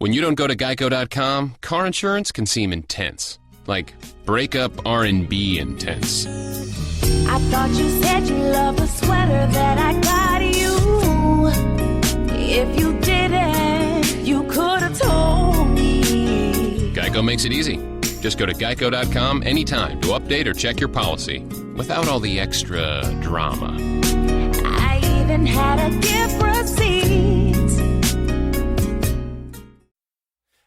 When you don't go to Geico.com, car insurance can seem intense. Like breakup R&B intense. I thought you said you loved the sweater that I got you. If you didn't, you could have told me. Geico makes it easy. Just go to Geico.com anytime to update or check your policy without all the extra drama. I even had a gift receipt.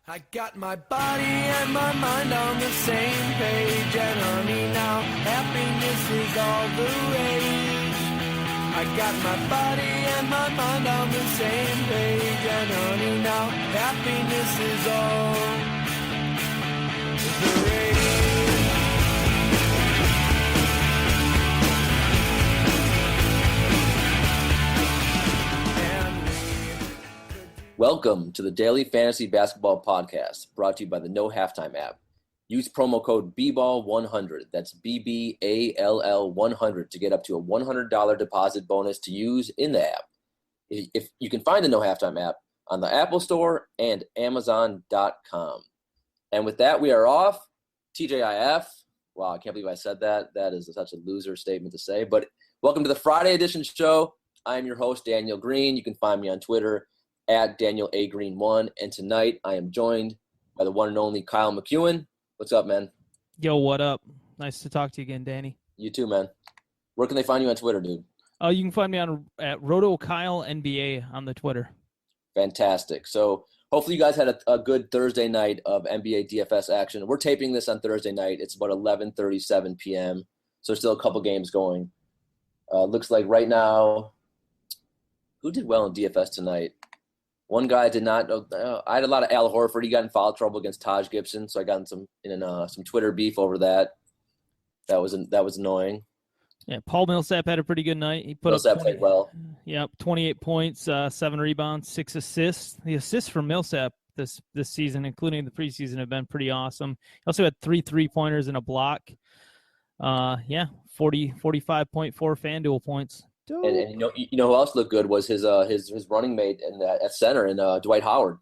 I got my body and my mind on the same page, and honey, now happiness is all the rage. I got my body and my mind on the same page, and honey, now happiness is all the rage. Welcome to the Daily Fantasy Basketball Podcast, brought to you by the No Halftime app. Use promo code BBALL100, that's BBALL100, to get up to a $100 deposit bonus to use in the app. If you can find the No Halftime app on the Apple Store and Amazon.com. And with that, we are off. TJIF. Wow, I can't believe I said that. That is such a loser statement to say. But welcome to the Friday edition show. I am your host, Daniel Green. You can find me on Twitter at Daniel A. Green 1. And tonight I am joined by the one and only Kyle McKeown. What's up, man? Yo, what up? Nice to talk to you again, Danny. You too, man. Where can they find you on Twitter, dude? You can find me at RotoKyleNBA on the Twitter. Fantastic. So hopefully you guys had a good Thursday night of NBA DFS action. We're taping this on Thursday night. It's about 11:37 p.m. So there's still a couple games going. Looks like right now, who did well in DFS tonight? One guy did not. I had a lot of Al Horford. He got in foul trouble against Taj Gibson, so I got in some Twitter beef over that. That was annoying. Yeah, Paul Millsap had a pretty good night. He put Millsap up played well. Yeah, 28 points, 7 rebounds, 6 assists. The assists from Millsap this season, including the preseason, have been pretty awesome. He also had 3 3-pointers and a block. 45.4 FanDuel points. And you know who else looked good was his running mate at center, and Dwight Howard.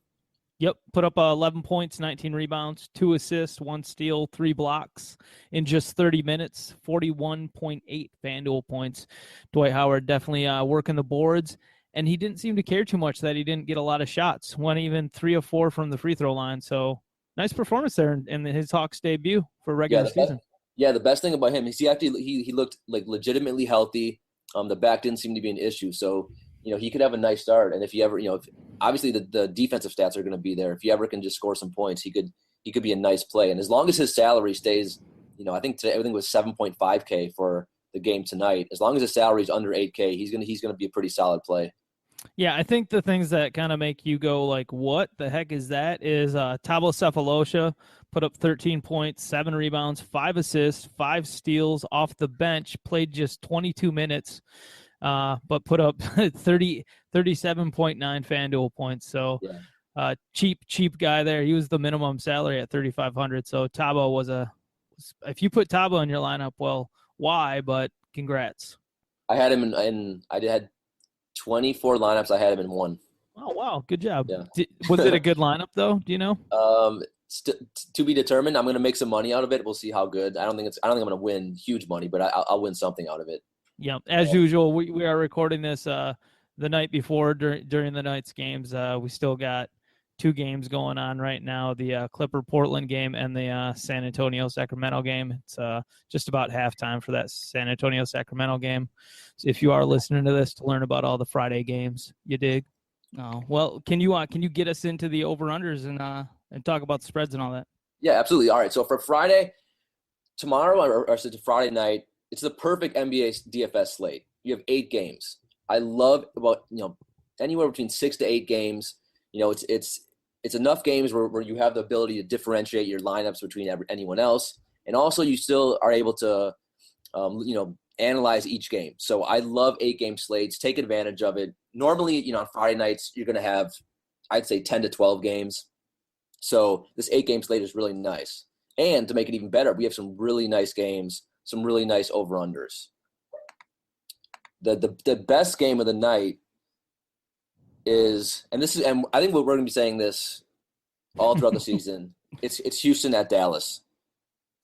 Yep, put up 11 points, 19 rebounds, 2 assists, 1 steal, 3 blocks in just 30 minutes, 41.8 FanDuel points. Dwight Howard definitely working the boards, and he didn't seem to care too much that he didn't get a lot of shots, went even 3 of 4 from the free throw line. So nice performance there in his Hawks debut for regular season. The best thing about him is he looked like legitimately healthy. The back didn't seem to be an issue, so he could have a nice start. And if you ever, obviously the defensive stats are going to be there. If you ever can just score some points, he could be a nice play. And as long as his salary stays, I think today everything was 7.5K for the game tonight. As long as his salary is under 8K, he's gonna be a pretty solid play. Yeah, I think the things that kind of make you go like, what the heck is that, is Thabo Sefolosha put up 13 points, 7 rebounds, 5 assists, 5 steals off the bench, played just 22 minutes, but put up 37.9 FanDuel points. So cheap guy there. He was the minimum salary at $3,500. So Thabo if you put Thabo in your lineup, well, why? But congrats. I had him I had 24 lineups. I had him in 1. Oh, wow. Good job. Yeah. Was it a good lineup, though? Do you know? To be determined. I'm going to make some money out of it. We'll see how good. I don't think I'm going to win huge money, but I'll win something out of it. Yeah. As usual, we are recording this the night before during the night's games. We still got 2 games going on right now, the Clipper-Portland game and the San Antonio-Sacramento game. It's just about halftime for that San Antonio-Sacramento game. So if you are listening to this to learn about all the Friday games, you dig? Well, can you get us into the over-unders and talk about the spreads and all that? Yeah, absolutely. All right, so for Friday, tomorrow, or Friday night, it's the perfect NBA DFS slate. You have 8 games. I love anywhere between 6 to 8 games. It's enough games where you have the ability to differentiate your lineups between anyone else, and also you still are able to, analyze each game. So I love 8-game slates. Take advantage of it. Normally, on Friday nights you're going to have, I'd say, 10 to 12 games. So this 8-game slate is really nice. And to make it even better, we have some really nice games, some really nice over-unders. The best game of the night is, and I think we're going to be saying this all throughout the season. It's Houston at Dallas.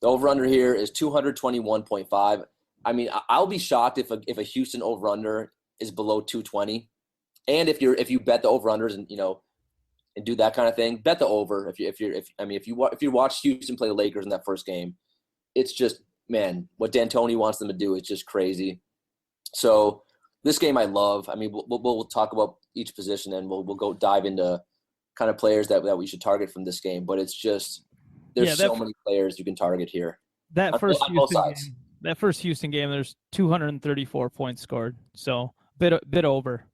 The over-under here is 221.5. I mean, I'll be shocked if a Houston over-under is below 220. And if you bet the over-unders and do that kind of thing, bet the over. If you watch Houston play the Lakers in that first game, it's just, man, what D'Antoni wants them to do is just crazy. So this game I love. I mean, we'll talk about each position and we'll go dive into kind of players that we should target from this game. But it's just there's so many players you can target here. That first Houston game, there's 234 points scored, so bit over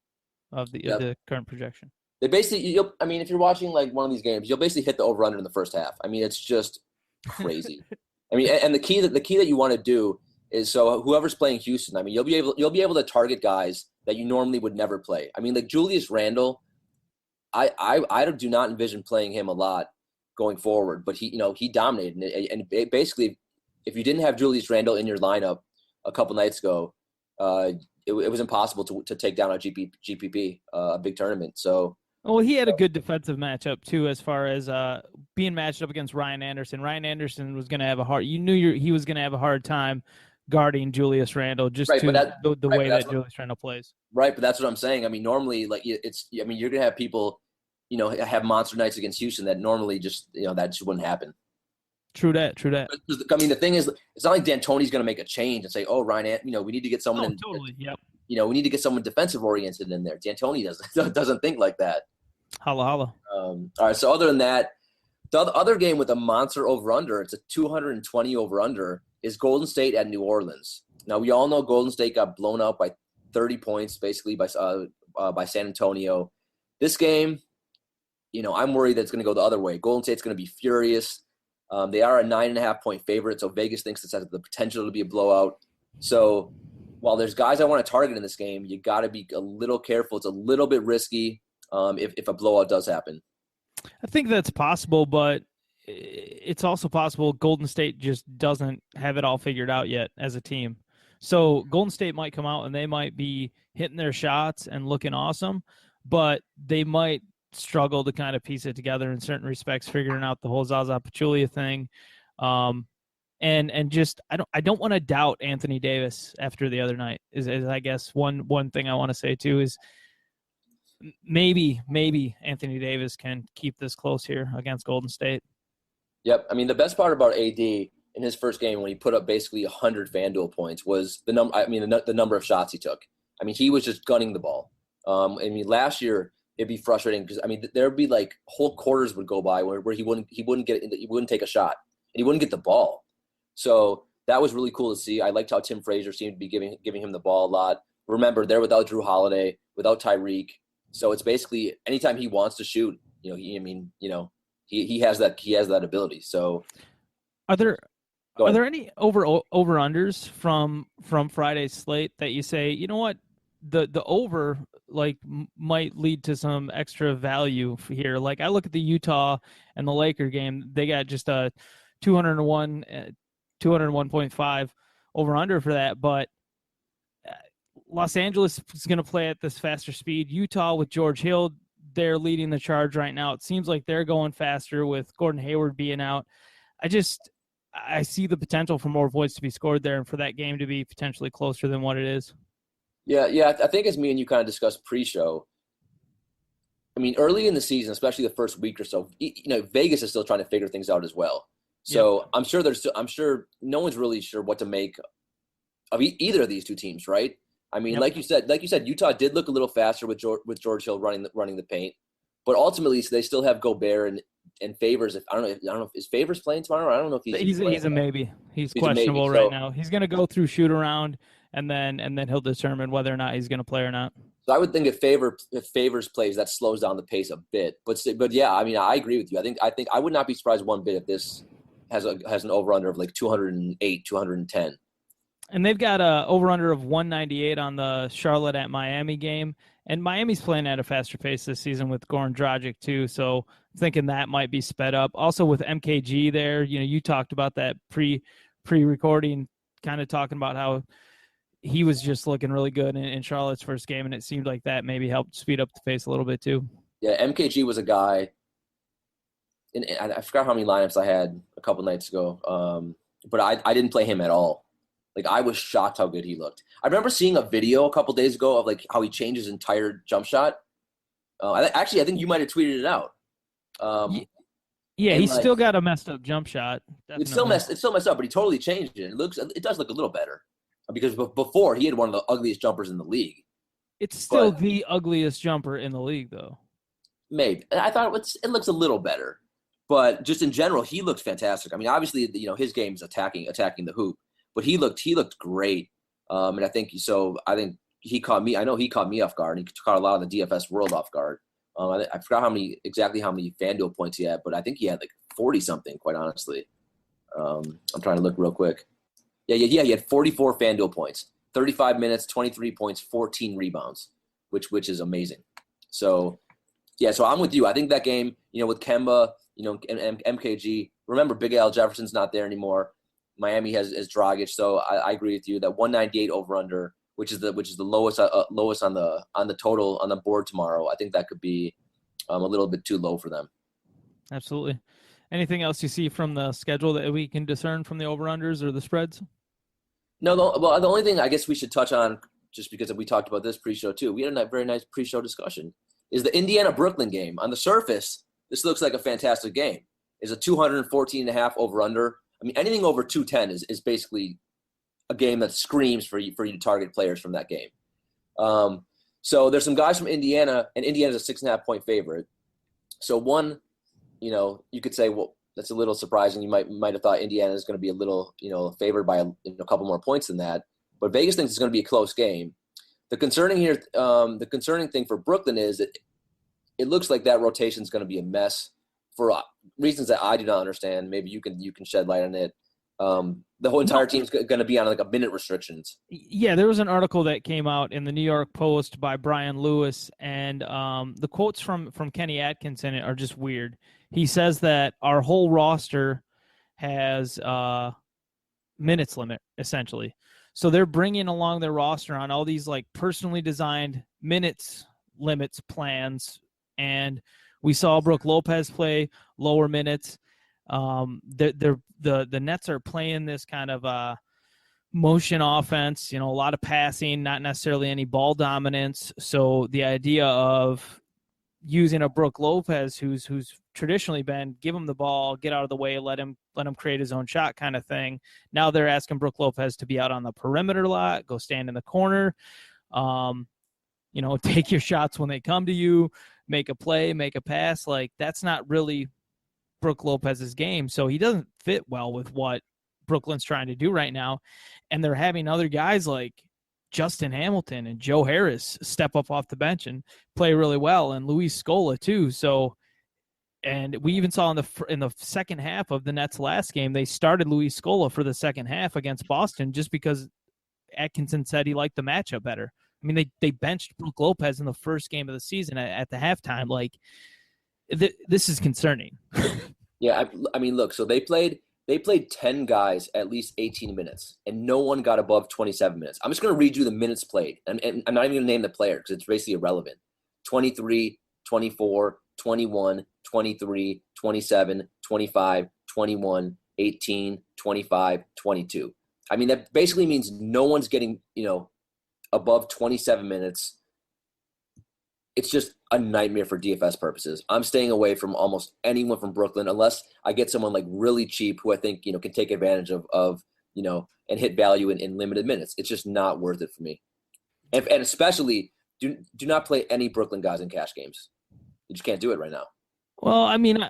of the current projection. They basically, if you're watching like one of these games, you'll basically hit the over/under in the first half. I mean, it's just crazy. I mean, and the key that you want to do is, so whoever's playing Houston, I mean, you'll be able to target guys that you normally would never play. I mean, like Julius Randle, I do not envision playing him a lot going forward, but he dominated, and basically, if you didn't have Julius Randle in your lineup a couple nights ago, it was impossible to take down a GPP, a big tournament. So. Well, he had a good defensive matchup too, as far as being matched up against Ryan Anderson. Ryan Anderson was going to have he was going to have a hard time guarding Julius Randle the way that Julius Randle plays. Right, but that's what I'm saying. I mean, normally, like you're going to have people, have monster nights against Houston that normally just, that just wouldn't happen. True that. I mean, the thing is, it's not like D'Antoni's going to make a change and say, "Oh, Ryan, we need to get someone." Totally. Yep. We need to get someone defensive oriented in there. D'Antoni doesn't think like that. Holla. All right. So other than that, the other game with a monster over under, it's a 220 over under, is Golden State at New Orleans. Now we all know Golden State got blown out by 30 points, basically by San Antonio. This game, I'm worried that it's going to go the other way. Golden State's going to be furious. They are a 9.5 point favorite, so Vegas thinks this has the potential to be a blowout. So while there's guys I want to target in this game, you got to be a little careful. It's a little bit risky if a blowout does happen. I think that's possible, but it's also possible Golden State just doesn't have it all figured out yet as a team. So Golden State might come out and they might be hitting their shots and looking awesome, but they might struggle to kind of piece it together in certain respects, figuring out the whole Zaza Pachulia thing. And just I don't want to doubt Anthony Davis after the other night is I guess one thing I want to say too is maybe Anthony Davis can keep this close here against Golden State. Yep. I mean, the best part about AD in his first game when he put up basically 100 FanDuel points was the number of shots he took. I mean, he was just gunning the ball. Last year it'd be frustrating because there'd be like whole quarters would go by where he wouldn't take a shot and he wouldn't get the ball. So that was really cool to see. I liked how Tim Frazier seemed to be giving him the ball a lot. Remember, they're without Drew Holiday, without Tyreek. So it's basically anytime he wants to shoot, he has that ability. So are there any over unders from Friday's slate that you say, you know what, the over might lead to some extra value here? Like I look at the Utah and the Laker game, they got just a 201.5 over under for that, but Los Angeles is going to play at this faster speed. Utah with George Hill, they're leading the charge right now. It seems like they're going faster with Gordon Hayward being out. I see the potential for more points to be scored there and for that game to be potentially closer than what it is. Yeah. I think as me and you kind of discussed pre-show, I mean, early in the season, especially the first week or so, Vegas is still trying to figure things out as well. So yep. I'm sure no one's really sure what to make of either of these two teams, right? I mean, yep. like you said, Utah did look a little faster with George Hill running the paint, but ultimately they still have Gobert and Favors. I don't know if is Favors playing tomorrow. I don't know if he's a maybe. He's questionable right now. He's going to go through shoot around and then he'll determine whether or not he's going to play or not. So I would think if Favors plays, that slows down the pace a bit. But yeah, I mean, I agree with you. I think I would not be surprised one bit if this has an over under of like 208, 210. And they've got a over-under of 198 on the Charlotte at Miami game. And Miami's playing at a faster pace this season with Goran Dragic too. So thinking that might be sped up. Also with MKG there, you talked about that pre-recording, kind of talking about how he was just looking really good in Charlotte's first game. And it seemed like that maybe helped speed up the pace a little bit too. Yeah, MKG was a guy. and I forgot how many lineups I had a couple nights ago. But I didn't play him at all. Like, I was shocked how good he looked. I remember seeing a video a couple days ago of like how he changed his entire jump shot. I think you might have tweeted it out. Yeah, he's still got a messed up jump shot. Definitely. It's still messed up, but he totally changed it. It does look a little better because before he had one of the ugliest jumpers in the league. It's still the ugliest jumper in the league, though. Maybe. I thought it looks a little better, but just in general, he looks fantastic. I mean, obviously, his game is attacking the hoop, but he looked great. And I think he caught me. I know he caught me off guard. And he caught a lot of the DFS world off guard. I forgot how many FanDuel points he had, but I think he had like 40 something. Quite honestly, I'm trying to look real quick. Yeah. He had 44 FanDuel points, 35 minutes, 23 points, 14 rebounds, which is amazing. So, yeah. So I'm with you. I think that game, with Kemba, and MKG. Remember, Big Al Jefferson's not there anymore. Miami has Dragic, so I agree with you that 198 over under, which is the lowest on the total on the board tomorrow. I think that could be a little bit too low for them. Absolutely. Anything else you see from the schedule that we can discern from the over-unders or the spreads? No, the only thing I guess we should touch on, just because we talked about this pre-show too, we had a very nice pre-show discussion, is the Indiana-Brooklyn game. On the surface, this looks like a fantastic game. It's a 214.5 over-under. I mean, anything over 210 is basically a game that screams for you to target players from that game. So there's some guys from Indiana, and Indiana's a 6.5 point favorite. So one, you could say, well, that's a little surprising. You might have thought Indiana is going to be a little, favored by a couple more points than that. But Vegas thinks it's going to be a close game. The concerning thing for Brooklyn is that it looks like that rotation is going to be a mess for reasons that I do not understand. Maybe you can shed light on it. The whole entire team's going to be on like a minute restrictions. Yeah, there was an article that came out in the New York Post by Brian Lewis, and the quotes from Kenny Atkinson are just weird. He says that our whole roster has minutes limit, essentially. So they're bringing along their roster on all these like personally designed minutes limits plans, and we saw Brook Lopez play lower minutes. The Nets are playing this kind of motion offense, a lot of passing, not necessarily any ball dominance. So the idea of using a Brook Lopez who's traditionally been give him the ball, get out of the way, let him create his own shot kind of thing. Now they're asking Brook Lopez to be out on the perimeter a lot, go stand in the corner, take your shots when they come to you, make a play, make a pass. Like, that's not really Brook Lopez's game. So he doesn't fit well with what Brooklyn's trying to do right now. And they're having other guys like Justin Hamilton and Joe Harris step up off the bench and play really well, and Luis Scola too. So, and we even saw in the second half of the Nets' last game, they started Luis Scola for the second half against Boston just because Atkinson said he liked the matchup better. I mean, they benched Brook Lopez in the first game of the season at the halftime. Like, this is concerning. Yeah, I mean, look, so they played 10 guys at least 18 minutes, and no one got above 27 minutes. I'm just going to read you the minutes played, and I'm not even going to name the player because it's basically irrelevant. 23, 24, 21, 23, 27, 25, 21, 18, 25, 22. I mean, that basically means no one's getting, above 27 minutes. It's just a nightmare for DFS purposes. I'm staying away from almost anyone from Brooklyn unless I get someone like really cheap who I think, can take advantage of and hit value in limited minutes. It's just not worth it for me. And especially do not play any Brooklyn guys in cash games. You just can't do it right now. Well, I mean,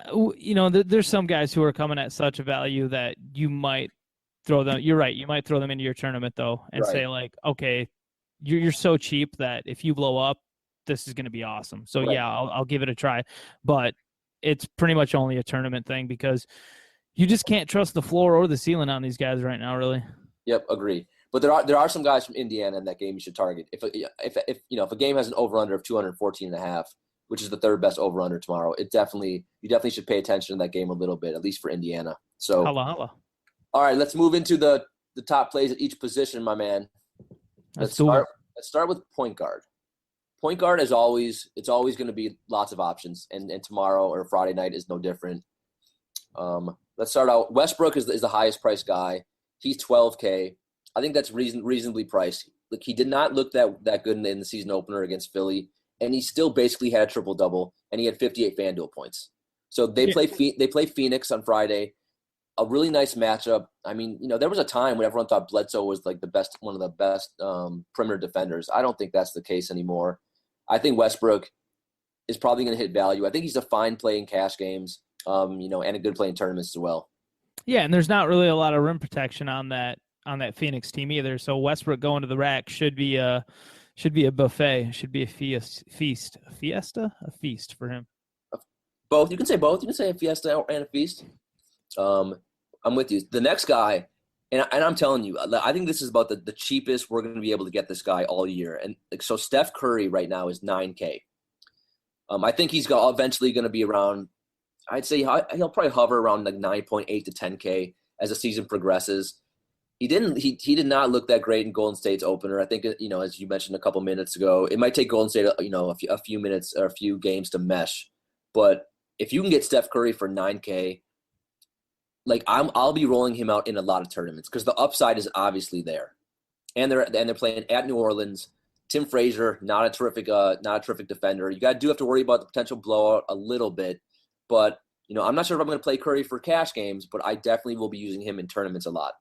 there's some guys who are coming at such a value that you might throw them. You're right. You might throw them into your tournament though and say like, okay, you're so cheap that if you blow up, this is going to be awesome. So right. Yeah, I'll give it a try, but it's pretty much only a tournament thing because you just can't trust the floor or the ceiling on these guys right now, really. Yep, agree. But there are some guys from Indiana in that game you should target. If a game has an over under of 214.5, which is the third best over under tomorrow, you definitely should pay attention to that game a little bit, at least for Indiana. So holla. All right, let's move into the top plays at each position, my man. Let's start with point guard. Point guard, as always, it's always going to be lots of options, and tomorrow or Friday night is no different. Let's start out. Westbrook is the highest priced guy. He's $12K. I think that's reasonably priced. Like, he did not look that good in the season opener against Philly, and he still basically had a triple-double, and he had 58 FanDuel points. So they play Phoenix on Friday. A really nice matchup. I mean, there was a time when everyone thought Bledsoe was like one of the best perimeter defenders. I don't think that's the case anymore. I think Westbrook is probably going to hit value. I think he's a fine play in cash games, and a good play in tournaments as well. Yeah, and there's not really a lot of rim protection on that Phoenix team either. So Westbrook going to the rack should be a buffet. Should be a feast for him. Both. You can say both. You can say a fiesta and a feast. I'm with you. The next guy, and I'm telling you, I think this is about the cheapest we're going to be able to get this guy all year. And so Steph Curry right now is $9K. I think he's eventually going to be around. I'd say he'll probably hover around like 9.8 to 10K as the season progresses. He did not look that great in Golden State's opener. I think, as you mentioned a couple minutes ago, it might take Golden State, a few minutes or a few games to mesh. But if you can get Steph Curry for $9K, like I'll be rolling him out in a lot of tournaments because the upside is obviously there, and they're playing at New Orleans. Tim Frazier, not a terrific defender. You do have to worry about the potential blowout a little bit, but I'm not sure if I'm going to play Curry for cash games, but I definitely will be using him in tournaments a lot.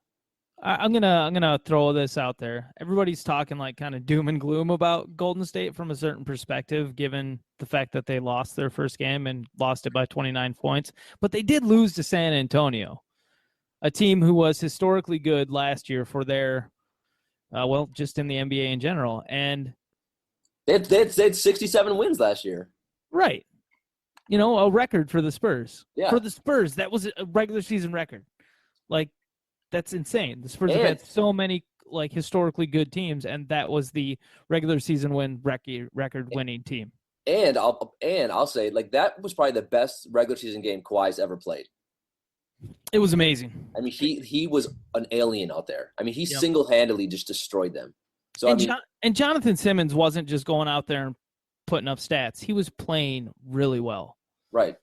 I'm gonna throw this out there. Everybody's talking like kind of doom and gloom about Golden State from a certain perspective, given the fact that they lost their first game and lost it by 29 points. But they did lose to San Antonio, a team who was historically good last year for their, just in the NBA in general. And they had 67 wins last year. Right. A record for the Spurs. Yeah. For the Spurs, that was a regular season record. Like, that's insane. The Spurs have had so many like historically good teams, and that was the regular season record winning team. And I'll say, like, that was probably the best regular season game Kawhi's ever played. It was amazing. I mean, he was an alien out there. I mean, he single-handedly just destroyed them. So and Jonathan Simmons wasn't just going out there and putting up stats. He was playing really well. Right.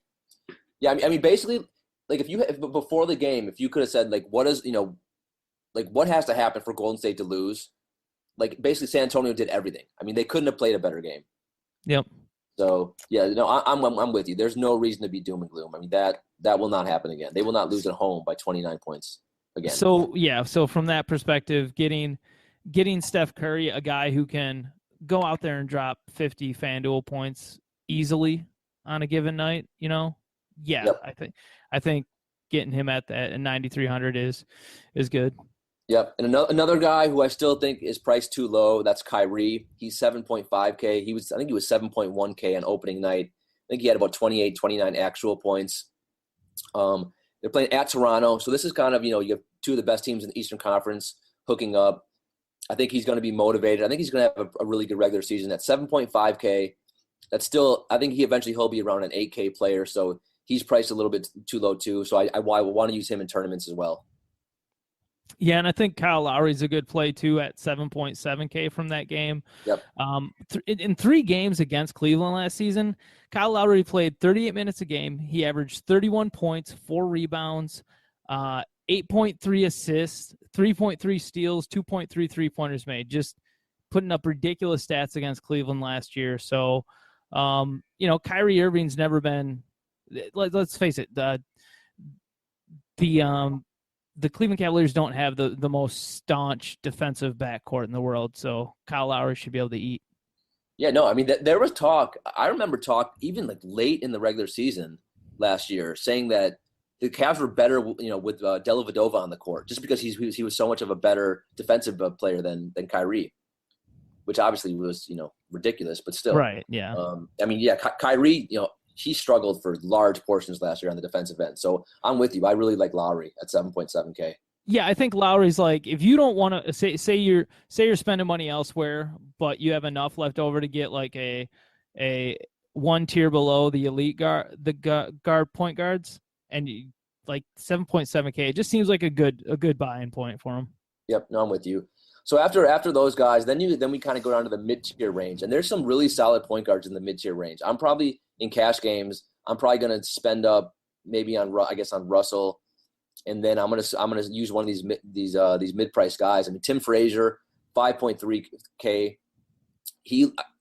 Yeah. I mean, basically, like if before the game, if you could have said like, what has to happen for Golden State to lose? Like, basically, San Antonio did everything. I mean, they couldn't have played a better game. Yep. So yeah, I'm with you. There's no reason to be doom and gloom. I mean, that will not happen again. They will not lose at home by 29 points again. So yeah, so from that perspective, getting Steph Curry, a guy who can go out there and drop 50 FanDuel points easily on a given night, yep. I think getting him at 9,300 is good. Yep. And another guy who I still think is priced too low, that's Kyrie. He's 7.5K. I think he was 7.1K on opening night. I think he had about 28, 29 actual points. They're playing at Toronto. So this is kind of, you have two of the best teams in the Eastern Conference hooking up. I think he's going to be motivated. I think he's going to have a really good regular season at 7.5K. That's still, I think he'll be around an 8K player. So he's priced a little bit too low too. So I want to use him in tournaments as well. Yeah, and I think Kyle Lowry's a good play too at 7.7K from that game. Yep. In 3 games against Cleveland last season, Kyle Lowry played 38 minutes a game. He averaged 31 points, 4 rebounds, 8.3 assists, 3.3 steals, 2.3 3-pointers made. Just putting up ridiculous stats against Cleveland last year. So, Kyrie Irving's never been. Let's face it. The Cleveland Cavaliers don't have the most staunch defensive backcourt in the world, so Kyle Lowry should be able to eat. Yeah, no, I mean, there was talk. I remember talk even like late in the regular season last year saying that the Cavs were better, with Dellavedova on the court just because he was so much of a better defensive player than Kyrie, which obviously was, ridiculous, but still. Right, yeah. Kyrie, he struggled for large portions last year on the defensive end. So I'm with you. I really like Lowry at 7.7K. Yeah, I think Lowry's like, if you don't want to say you're spending money elsewhere, but you have enough left over to get like a one tier below the elite point guards, and like 7.7K, it just seems like a good buy-in point for him. Yep, no, I'm with you. So after those guys, then we kind of go down to the mid-tier range, and there's some really solid point guards in the mid-tier range. I'm probably in cash games. I'm probably going to spend up maybe on Russell, and then I'm gonna use one of these mid-price guys. I mean, Tim Frazier, 5.3K.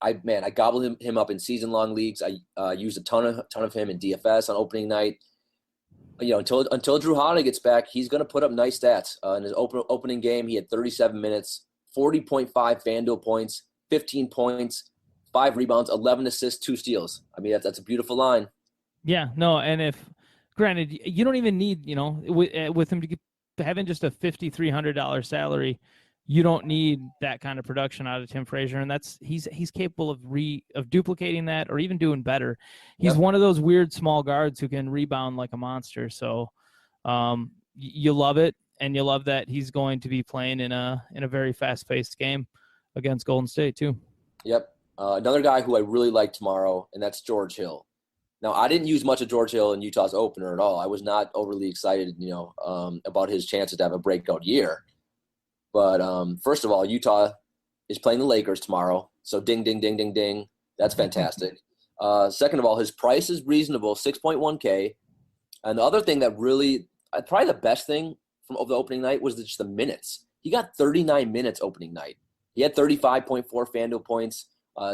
I gobbled him up in season-long leagues. I used a ton of him in DFS on opening night. Until Drew Holiday gets back, he's going to put up nice stats. In his opening game, he had 37 minutes, 40.5 FanDuel points, 15 points, 5 rebounds, 11 assists, 2 steals. I mean, that's a beautiful line. Yeah, no, and granted, you don't even need, with him to having just a $5,300 salary, you don't need that kind of production out of Tim Frazier, and he's capable of duplicating that or even doing better. He's one of those weird small guards who can rebound like a monster. So you love it, and you love that he's going to be playing in a very fast-paced game against Golden State too. Yep. Another guy who I really like tomorrow, and that's George Hill. Now, I didn't use much of George Hill in Utah's opener at all. I was not overly excited, about his chances to have a breakout year. But first of all, Utah is playing the Lakers tomorrow. So ding, ding, ding, ding, ding. That's fantastic. Second of all, his price is reasonable, 6.1K. And the other thing that really, probably the best thing from the opening night was just the minutes. He got 39 minutes opening night. He had 35.4 FanDuel points,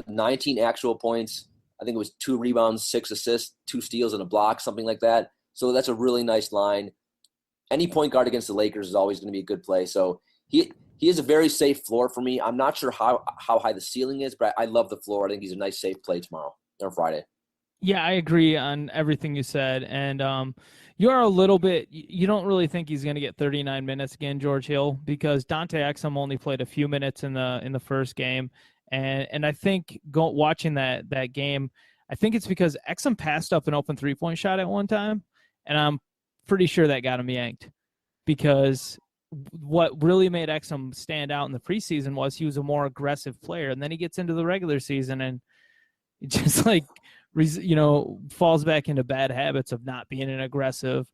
19 actual points. I think it was 2 rebounds, 6 assists, 2 steals, and a block, something like that. So that's a really nice line. Any point guard against the Lakers is always going to be a good play. So he is a very safe floor for me. I'm not sure how high the ceiling is, but I love the floor. I think he's a nice safe play tomorrow or Friday. Yeah, I agree on everything you said. And you're a little bit – you don't really think he's going to get 39 minutes again, George Hill, because Dante Exum only played a few minutes in the first game. And I think watching that game, I think it's because Exum passed up an open three-point shot at one time, and I'm pretty sure that got him yanked because – what really made Exum stand out in the preseason was he was a more aggressive player. And then he gets into the regular season and it just falls back into bad habits of not being an aggressive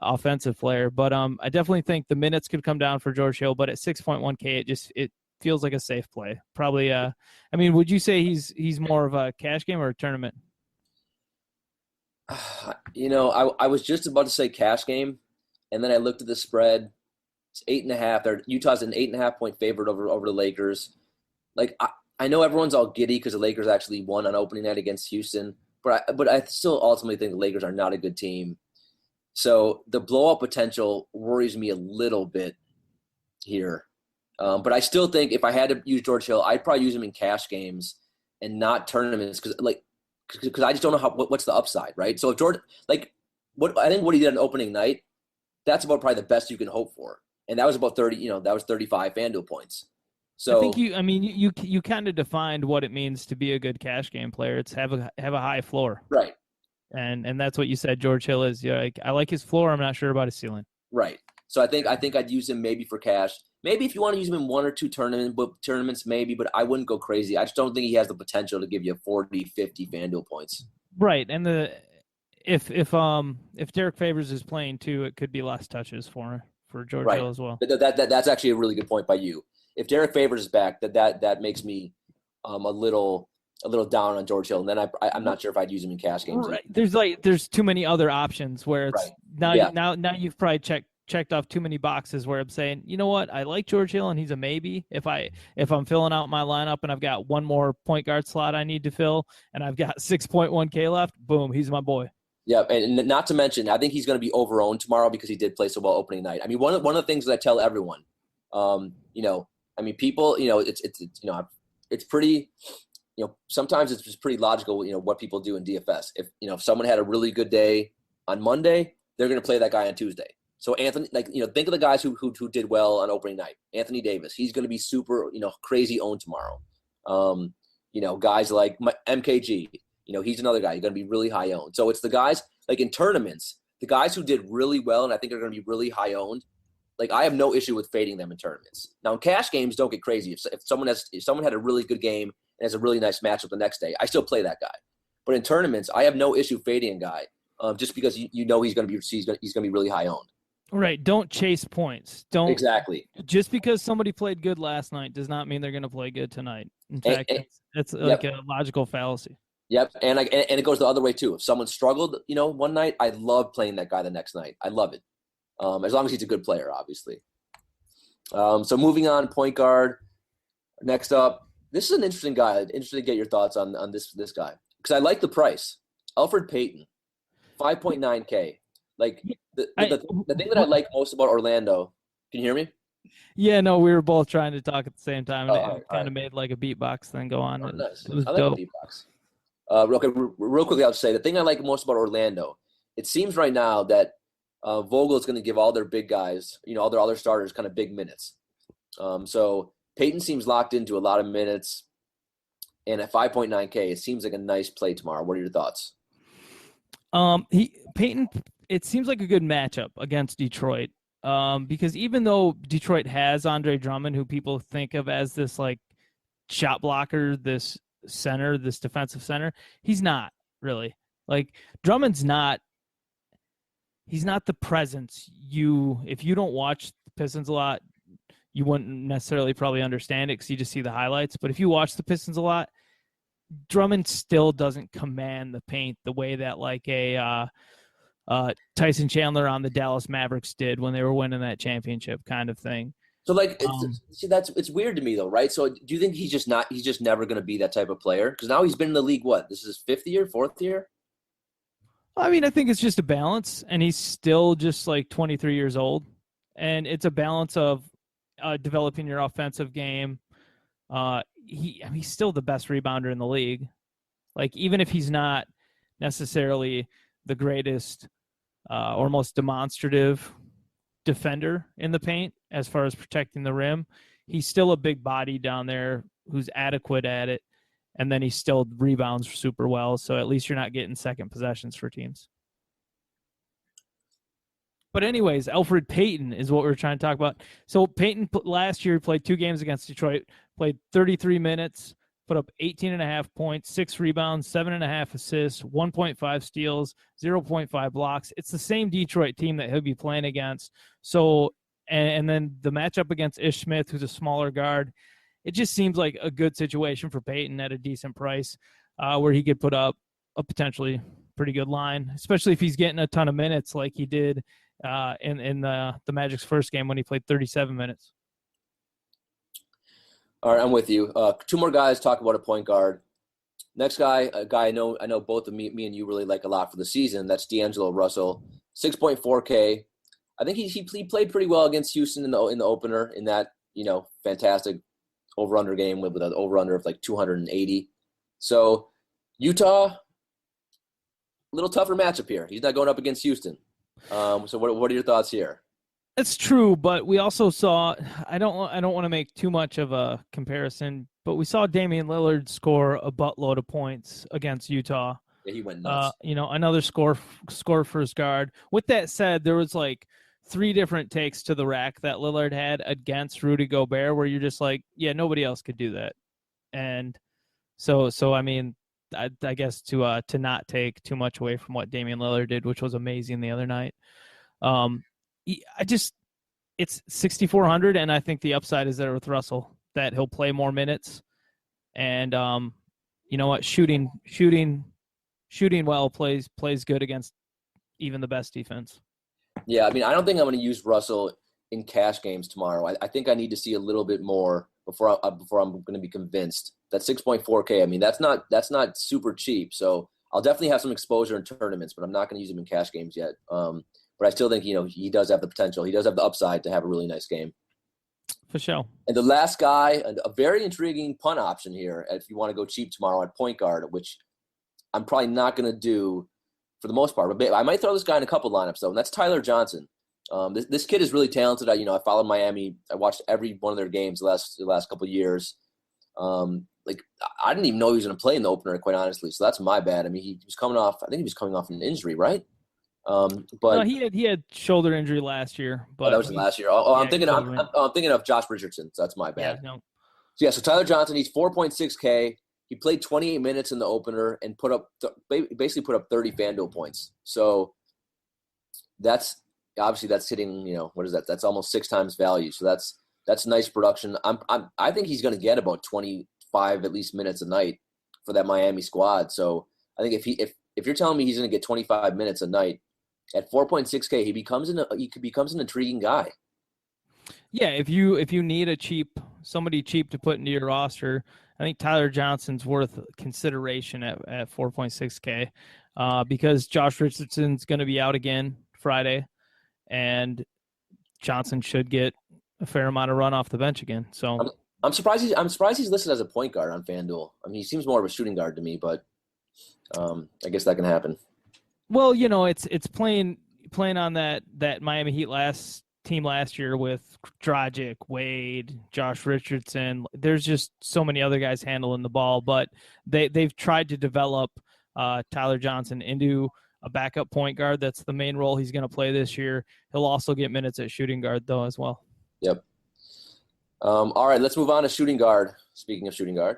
offensive player. But I definitely think the minutes could come down for George Hill, but at 6.1K, it feels like a safe play. Probably, would you say he's more of a cash game or a tournament? I was just about to say cash game, and then I looked at the spread. It's 8.5. Utah's an 8.5 point favorite over the Lakers. I know everyone's all giddy because the Lakers actually won on opening night against Houston, but I still ultimately think the Lakers are not a good team. So the blow up potential worries me a little bit here. But I still think if I had to use George Hill, I'd probably use him in cash games and not tournaments because I just don't know what's the upside, right? So if George what he did on opening night, that's about probably the best you can hope for. And that was about 35 FanDuel points. So I think you kind of defined what it means to be a good cash game player. It's have a high floor. Right. And that's what you said George Hill is. I like his floor, I'm not sure about his ceiling. Right. So I think I'd use him maybe for cash. Maybe if you want to use him in 1 or 2 tournaments, maybe, but I wouldn't go crazy. I just don't think he has the potential to give you 40, 50 FanDuel points. Right. And if Derek Favors is playing too, it could be less touches for George Hill as well. That's actually a really good point by you. If Derek Favors is back, that makes me a little down on George Hill, and then I'm not sure if I'd use him in cash games. Right. There's too many other options where it's now you've probably checked off too many boxes where I'm saying, you know what, I like George Hill and he's a maybe. If I'm filling out my lineup and I've got one more point guard slot I need to fill and I've got 6.1K left, boom, he's my boy. Yeah, and not to mention, I think he's going to be over-owned tomorrow because he did play so well opening night. I mean, one of the things that I tell everyone, people, it's pretty, sometimes it's just pretty logical, what people do in DFS. If someone had a really good day on Monday, they're going to play that guy on Tuesday. So Anthony, think of the guys who did well on opening night. Anthony Davis, he's going to be super, crazy owned tomorrow. Guys like MKG. He's another guy. He's going to be really high owned. So it's the guys in tournaments, the guys who did really well and I think are going to be really high owned. I have no issue with fading them in tournaments. Now in cash games, don't get crazy. If someone had a really good game and has a really nice matchup the next day, I still play that guy. But in tournaments, I have no issue fading a guy just because he's going to be really high owned. Right. Don't chase points. Don't exactly. Just because somebody played good last night does not mean they're going to play good tonight. In fact, it's like a logical fallacy. Yep, and it goes the other way too. If someone struggled, one night, I love playing that guy the next night. I love it, as long as he's a good player, obviously. So moving on, point guard. Next up, this is an interesting guy. Interested to get your thoughts on this guy because I like the price. Elfrid Payton, 5.9K. Like the thing that I like most about Orlando. Can you hear me? Yeah, no, we were both trying to talk at the same time, and it kind right. of made like a beatbox thing go on. Nice. It was I like dope. the beatbox. Real quickly, I'll say the thing I like most about Orlando. It seems right now that Vogel is going to give all their big guys, all their other starters, kind of big minutes. So Peyton seems locked into a lot of minutes, and at 5.9K, it seems like a nice play tomorrow. What are your thoughts? Peyton, it seems like a good matchup against Detroit. Because even though Detroit has Andre Drummond, who people think of as this like shot blocker, this center, this defensive center, he's not really. Like Drummond's not. He's not the presence if you don't watch the Pistons a lot, you wouldn't necessarily probably understand it because you just see the highlights. But if you watch the Pistons a lot, Drummond still doesn't command the paint the way that like a Tyson Chandler on the Dallas Mavericks did when they were winning that championship kind of thing. So like, it's weird to me though, right? So do you think he's just never going to be that type of player? Because now he's been in the league, this is his fourth year? I mean, I think it's just a balance, and he's still just like 23 years old, and it's a balance of developing your offensive game. He's still the best rebounder in the league. Like, even if he's not necessarily the greatest or most demonstrative defender in the paint as far as protecting the rim, he's still a big body down there who's adequate at it. And then he still rebounds super well. So at least you're not getting second possessions for teams. But anyways, Elfrid Payton is what we're trying to talk about. So Payton last year played 2 games against Detroit, played 33 minutes, put up 18.5 points, 6 rebounds, 7.5 assists, 1.5 steals, 0.5 blocks. It's the same Detroit team that he'll be playing against. So, and then the matchup against Ish Smith, who's a smaller guard, it just seems like a good situation for Payton at a decent price where he could put up a potentially pretty good line, especially if he's getting a ton of minutes like he did in the Magic's first game when he played 37 minutes. All right, I'm with you. 2 more guys talk about a point guard. Next guy, a guy I know both of me and you really like a lot for the season. That's D'Angelo Russell, 6.4K. I think he played pretty well against Houston in the opener in that fantastic over-under game with an over-under of like 280. So Utah, a little tougher matchup here. He's not going up against Houston. So what are your thoughts here? It's true, but we also saw I don't want to make too much of a comparison, but we saw Damian Lillard score a buttload of points against Utah. Yeah, he went nuts. Another score for his guard. With that said, there was like 3 different takes to the rack that Lillard had against Rudy Gobert where you're just like, yeah, nobody else could do that. And so I mean, I guess to not take too much away from what Damian Lillard did, which was amazing the other night. It's 6,400, and I think the upside is there with Russell that he'll play more minutes, and you know what, shooting well plays good against even the best defense. Yeah, I mean, I don't think I'm going to use Russell in cash games tomorrow. I think I need to see a little bit more before I'm going to be convinced. That 6.4K, I mean, that's not super cheap. So I'll definitely have some exposure in tournaments, but I'm not going to use him in cash games yet. But I still think, he does have the potential. He does have the upside to have a really nice game. For sure. And the last guy, a very intriguing punt option here if you want to go cheap tomorrow at point guard, which I'm probably not going to do for the most part. But I might throw this guy in a couple lineups, though, and that's Tyler Johnson. This kid is really talented. I followed Miami. I watched every one of their games the last couple of years. I didn't even know he was going to play in the opener, quite honestly. So that's my bad. I mean, he was coming off an injury, right? But no, he had shoulder injury last year. But that was last year. I'm thinking of Josh Richardson. So that's my bad. Yeah, no. So Tyler Johnson, he's 4.6K. He played 28 minutes in the opener and basically put up 30 FanDuel points. So that's hitting, what is that? That's almost 6 times value. So that's nice production. I think he's going to get about 25 at least minutes a night for that Miami squad. So I think if you're telling me he's going to get 25 minutes a night at 4.6K, he becomes an intriguing guy. Yeah, if you need somebody cheap to put into your roster, I think Tyler Johnson's worth consideration at 4.6K, because Josh Richardson's going to be out again Friday, and Johnson should get a fair amount of run off the bench again. So I'm surprised he's listed as a point guard on FanDuel. I mean, he seems more of a shooting guard to me, but I guess that can happen. Well, it's playing on that Miami Heat team last year with Dragic, Wade, Josh Richardson. There's just so many other guys handling the ball, but they've tried to develop Tyler Johnson into a backup point guard. That's the main role he's going to play this year. He'll also get minutes at shooting guard, though, as well. Yep. All right, let's move on to shooting guard. Speaking of shooting guard.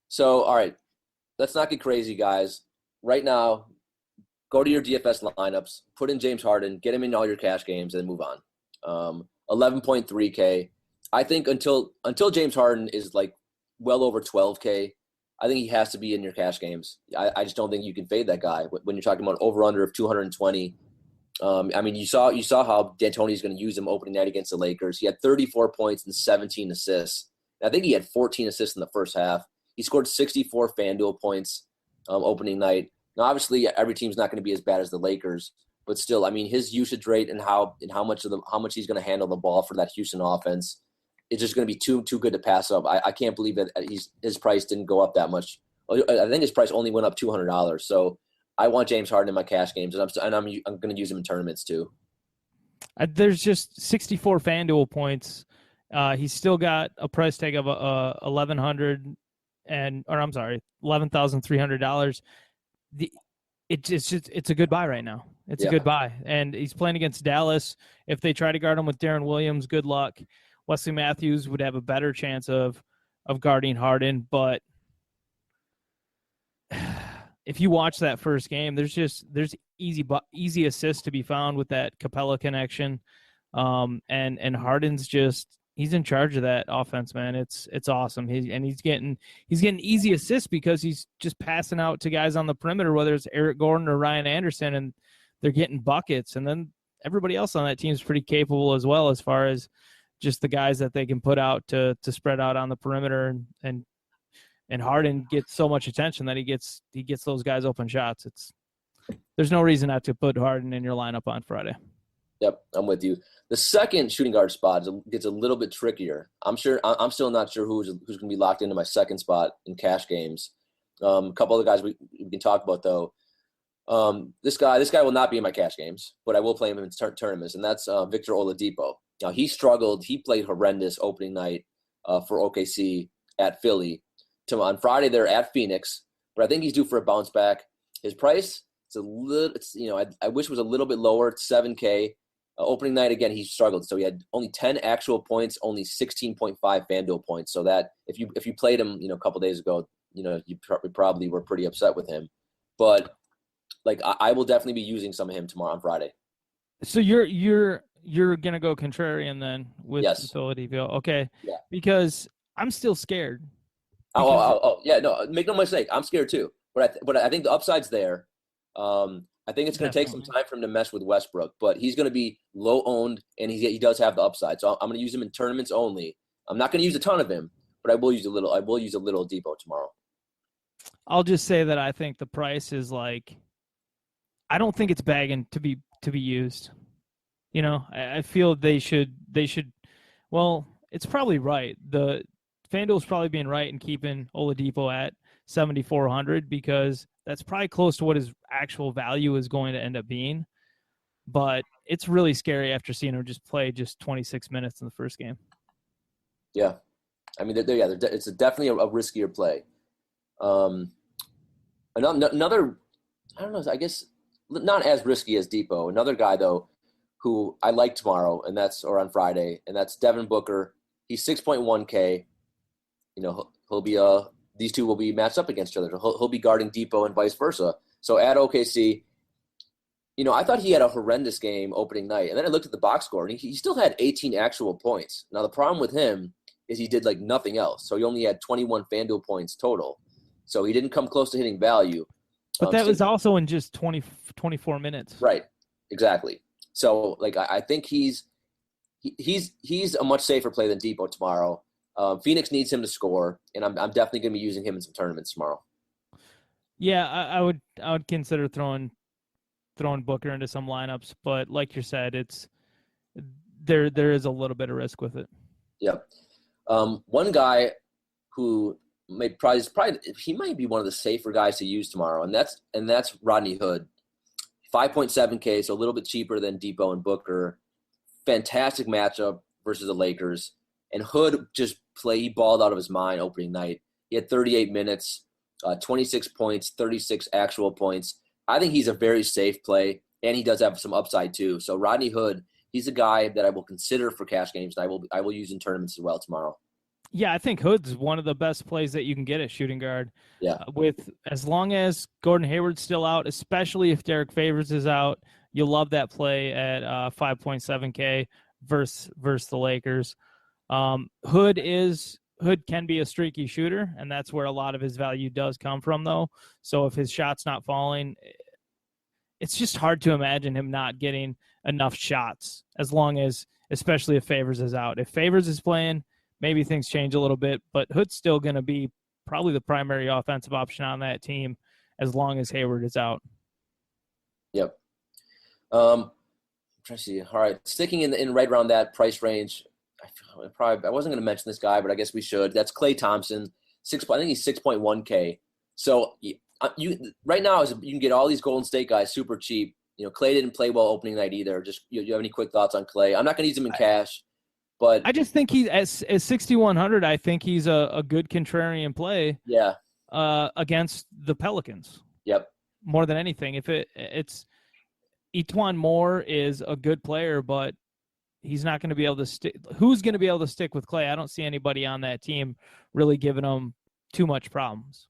So, all right, let's not get crazy, guys. Right now, go to your DFS lineups, put in James Harden, get him in all your cash games, and then move on. 11.3K. I think until James Harden is like well over 12K, I think he has to be in your cash games. I just don't think you can fade that guy when you're talking about over-under of 220. I mean, you saw how D'Antoni's going to use him opening night against the Lakers. He had 34 points and 17 assists. I think he had 14 assists in the first half. He scored 64 FanDuel points opening night. Now, obviously, every team's not going to be as bad as the Lakers, but still, I mean, his usage rate and how much he's going to handle the ball for that Houston offense, it's just going to be too good to pass up. I can't believe that his price didn't go up that much. I think his price only went up $200. So I want James Harden in my cash games, and I'm going to use him in tournaments too. There's just 64 FanDuel points. He's still got a price tag of $11,300. It's a good buy right now. It's a good buy, and he's playing against Dallas. If they try to guard him with Darren Williams, good luck. Wesley Matthews would have a better chance of guarding Harden, but if you watch that first game, there's easy assists to be found with that Capella connection, and Harden's he's in charge of that offense, man. It's awesome. He's getting easy assists because he's just passing out to guys on the perimeter, whether it's Eric Gordon or Ryan Anderson, and they're getting buckets. And then everybody else on that team is pretty capable as well, as far as just the guys that they can put out to spread out on the perimeter, and Harden gets so much attention that he gets those guys open shots. There's no reason not to put Harden in your lineup on Friday. Yep, I'm with you. The second shooting guard spot gets a little bit trickier. I'm still not sure who's going to be locked into my second spot in cash games. A couple other guys we can talk about though. This guy will not be in my cash games, but I will play him in tournaments, and that's Victor Oladipo. Now he struggled. He played horrendous opening night for OKC at Philly. On Friday they're at Phoenix, but I think he's due for a bounce back. His price I wish it was a little bit lower. It's 7K. Opening night again, he struggled. So he had only 10 actual points, only 16.5 FanDuel points. So that if you played him, a couple days ago, you probably were pretty upset with him. But I will definitely be using some of him tomorrow on Friday. So you're gonna go contrarian then with Oladipo, okay? Yeah. Because I'm still scared. Yeah, no, make no mistake, I'm scared too. But I think the upside's there. I think it's going to take some time for him to mess with Westbrook, but he's going to be low owned, and he does have the upside. So I'm going to use him in tournaments only. I'm not going to use a ton of him, but I will use a little Depot tomorrow. I'll just say that I think the price is I don't think it's bagging to be used. I feel they should. Well, it's probably right. The FanDuel's probably being right in keeping Oladipo at 7,400 because that's probably close to what his actual value is going to end up being. But it's really scary after seeing him just play 26 minutes in the first game. Yeah. I mean, it's definitely a riskier play. Another, I don't know, I guess not as risky as Depot. Another guy, though, who I like tomorrow, or on Friday, and that's Devin Booker. He's 6.1K. He'll be these two will be matched up against each other. He'll be guarding Depot and vice versa. So at OKC, I thought he had a horrendous game opening night. And then I looked at the box score, and he still had 18 actual points. Now, the problem with him is he did nothing else. So he only had 21 FanDuel points total. So he didn't come close to hitting value. But that was also in just 24 minutes. Right. Exactly. So like I think he's a much safer play than Depot tomorrow. Phoenix needs him to score, and I'm definitely going to be using him in some tournaments tomorrow. Yeah, I would consider throwing Booker into some lineups, but like you said, it's there is a little bit of risk with it. Yep. One guy who probably he might be one of the safer guys to use tomorrow, and that's Rodney Hood. 5.7K, so a little bit cheaper than Depot and Booker. Fantastic matchup versus the Lakers. And Hood he balled out of his mind opening night. He had 38 minutes, 26 points, 36 actual points. I think he's a very safe play, and he does have some upside too. So Rodney Hood, he's a guy that I will consider for cash games, and I will use in tournaments as well tomorrow. Yeah, I think Hood's one of the best plays that you can get at shooting guard. Yeah. With as long as Gordon Hayward's still out, especially if Derek Favors is out, you'll love that play at 5.7K versus the Lakers. Hood can be a streaky shooter, and that's where a lot of his value does come from, though. So if his shot's not falling, it's just hard to imagine him not getting enough shots, especially if Favors is out. If Favors is playing, maybe things change a little bit, but Hood's still going to be probably the primary offensive option on that team as long as Hayward is out. Yep. I'm trying to see. All right, sticking in right around that price range. I wasn't going to mention this guy, but I guess we should. That's Klay Thompson. I think he's 6.1K. So you right now you can get all these Golden State guys super cheap. Klay didn't play well opening night either. Just you have any quick thoughts on Klay? I'm not going to use him in cash. But I just think he's at 6,100. I think he's a good contrarian play. Yeah. Against the Pelicans. Yep. More than anything, if it's Etuan Moore is a good player, but he's not going to be able to stick. Who's going to be able to stick with Klay? I don't see anybody on that team really giving him too much problems.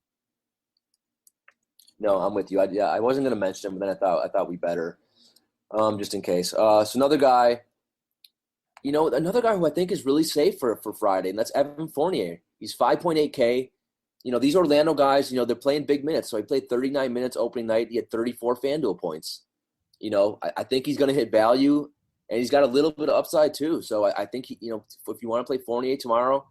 No, I'm with you. I wasn't going to mention him, but then I thought we better, just in case. So another guy. Another guy who I think is really safe for Friday, and that's Evan Fournier. He's 5.8K. These Orlando guys, they're playing big minutes. So he played 39 minutes opening night. He had 34 FanDuel points. I think he's going to hit value, and he's got a little bit of upside too. So I think, if you want to play Fournier tomorrow,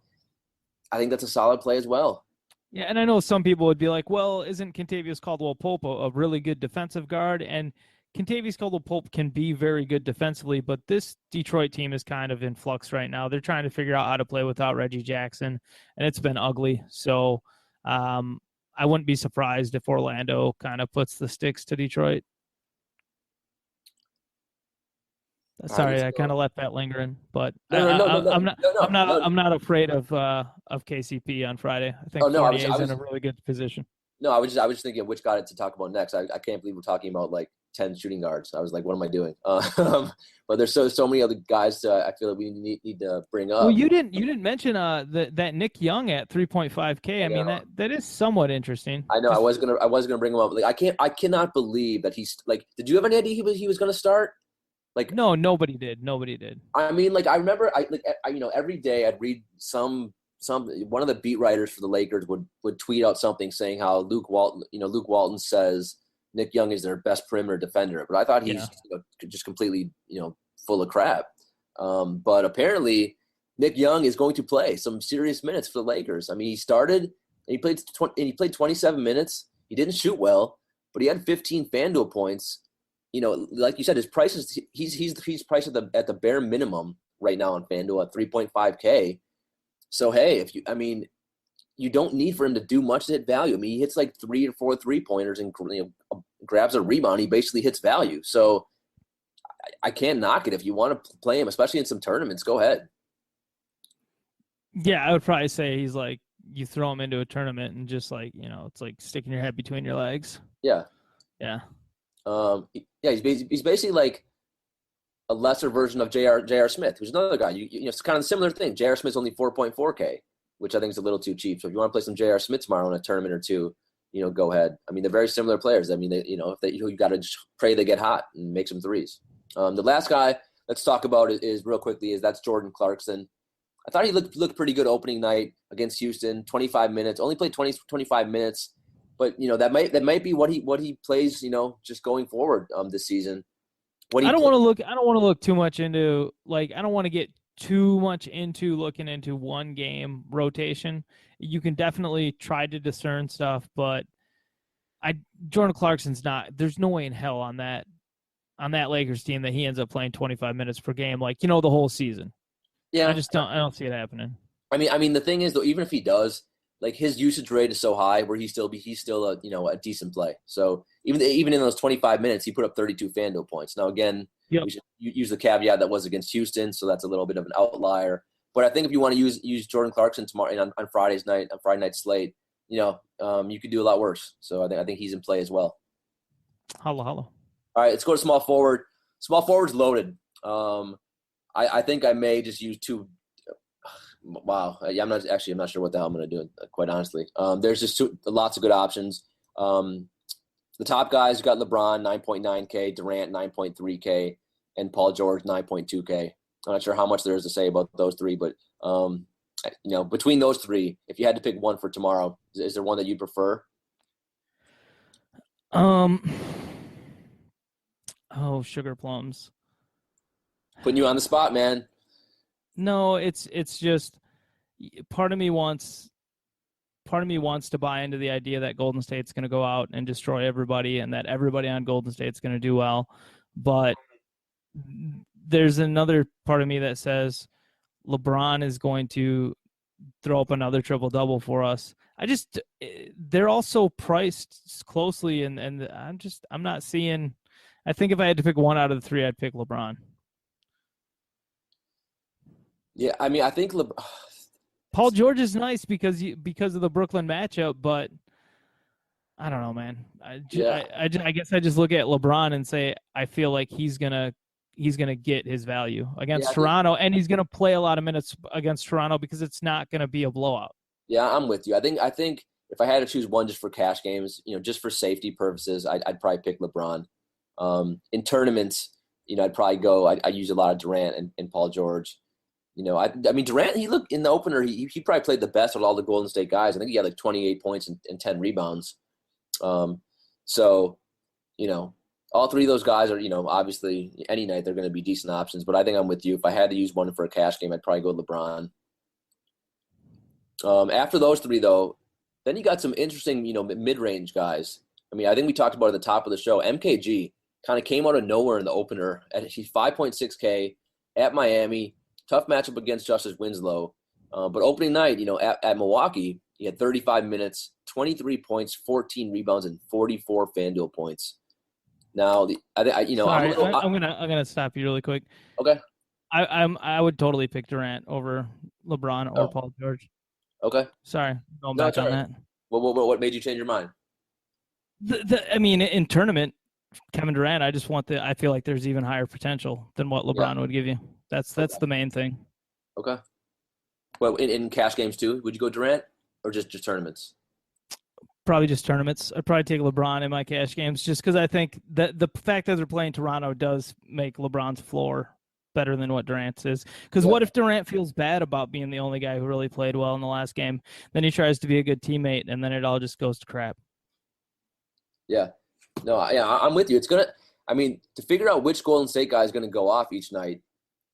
I think that's a solid play as well. Yeah, and I know some people would be like, well, isn't Kentavious Caldwell-Pope a really good defensive guard? And Kentavious Caldwell-Pope can be very good defensively, but this Detroit team is kind of in flux right now. They're trying to figure out how to play without Reggie Jackson, and it's been ugly. So I wouldn't be surprised if Orlando kind of puts the sticks to Detroit. Sorry, I kind of left that lingering, but I'm not afraid of KCP on Friday. I think Fournier is in a really good position. No, I was just thinking which guy to talk about next. I can't believe we're talking about like 10 shooting guards. I was like, what am I doing? But there's so many other guys I feel like we need to bring up. Well, you didn't mention that Nick Young at 3.5K. I mean that is somewhat interesting. I know. I was gonna bring him up. Like I cannot believe that he's like. Did you have any idea he was gonna start? Like no, nobody did. I mean, like I remember, every day I'd read some one of the beat writers for the Lakers would tweet out something saying how Luke Walton says Nick Young is their best perimeter defender, but I thought he's just completely full of crap. But apparently Nick Young is going to play some serious minutes for the Lakers. I mean, he started and he played 27 minutes. He didn't shoot well, but he had 15 FanDuel points. Like you said, his price is he's priced at the bare minimum right now on FanDuel at 3.5K. So hey, you don't need for him to do much to hit value. I mean, he hits like 3 or 4 3-pointers and grabs a rebound. He basically hits value. So I can't knock it if you want to play him, especially in some tournaments. Go ahead. Yeah, I would probably say he's like you throw him into a tournament and just like it's like sticking your head between your legs. Yeah. Yeah. He's basically like a lesser version of J.R. Smith, who's another guy. It's kind of a similar thing. J.R. Smith's only 4.4K, which I think is a little too cheap. So if you want to play some J.R. Smith tomorrow in a tournament or two, go ahead. I mean, they're very similar players. I mean, you got to just pray they get hot and make some threes. The last guy let's talk about is real quickly that's Jordan Clarkson. I thought he looked pretty good opening night against Houston. 25 minutes, only played 25 minutes, but that might be what he plays. Just going forward this season. I don't want to look too much into I don't want to get too much into looking into one game rotation. You can definitely try to discern stuff, but Jordan Clarkson's not. There's no way in hell on that Lakers team that he ends up playing 25 minutes per game, the whole season. Yeah, I don't see it happening. I mean, the thing is though, even if he does, his usage rate is so high where he's still a decent play. So even in those 25 minutes, he put up 32 FanDuel points. Now again, we should use the caveat that was against Houston, so that's a little bit of an outlier. But I think if you want to use Jordan Clarkson tomorrow on Friday night slate, you could do a lot worse. So I think he's in play as well. Holla. All right, let's go to small forward. Small forward's loaded. I think I may just use two. Wow, I'm not sure what the hell I'm going to do. Quite honestly, there's just lots of good options. The top guys got LeBron 9.9K, Durant 9.3K, and Paul George 9.2K. I'm not sure how much there is to say about those three, but between those three, if you had to pick one for tomorrow, is there one that you prefer? Sugar plums. Putting you on the spot, man. No, it's just part of me wants to buy into the idea that Golden State's going to go out and destroy everybody and that everybody on Golden State's going to do well. But there's another part of me that says LeBron is going to throw up another triple-double for us. They're also priced closely, and I'm not seeing. I think if I had to pick one out of the three, I'd pick LeBron. Yeah, I mean, I think Paul George is nice because of the Brooklyn matchup, but I don't know, man. I guess I just look at LeBron and say I feel like he's gonna get his value against Toronto, and he's gonna play a lot of minutes against Toronto because it's not gonna be a blowout. Yeah, I'm with you. I think if I had to choose one just for cash games, just for safety purposes, I'd probably pick LeBron. In tournaments, I'd probably go. I use a lot of Durant and Paul George. I mean, Durant, he looked in the opener, he probably played the best of all the Golden State guys. I think he had 28 points and 10 rebounds. So, all three of those guys are, obviously any night they're going to be decent options. But I think I'm with you. If I had to use one for a cash game, I'd probably go LeBron. After those three, though, then you got some interesting, mid-range guys. I mean, I think we talked about at the top of the show. MKG kind of came out of nowhere in the opener. He's 5.6K at Miami. Tough matchup against Justice Winslow. But opening night, at Milwaukee, he had 35 minutes, 23 points, 14 rebounds, and 44 FanDuel points. Now, I'm gonna stop you really quick. Okay. I would totally pick Durant over LeBron or Paul George. Okay. Sorry, going back on that. What made you change your mind? I mean, in tournament, Kevin Durant, I feel like there's even higher potential than what LeBron would give you. That's the main thing. Okay. Well, in cash games too, would you go Durant or just tournaments? Probably just tournaments. I'd probably take LeBron in my cash games just because I think that the fact that they're playing Toronto does make LeBron's floor better than what Durant's is. Because what if Durant feels bad about being the only guy who really played well in the last game? Then he tries to be a good teammate, and then it all just goes to crap. Yeah. No, I'm with you. It's going to – I mean, to figure out which Golden State guy is going to go off each night,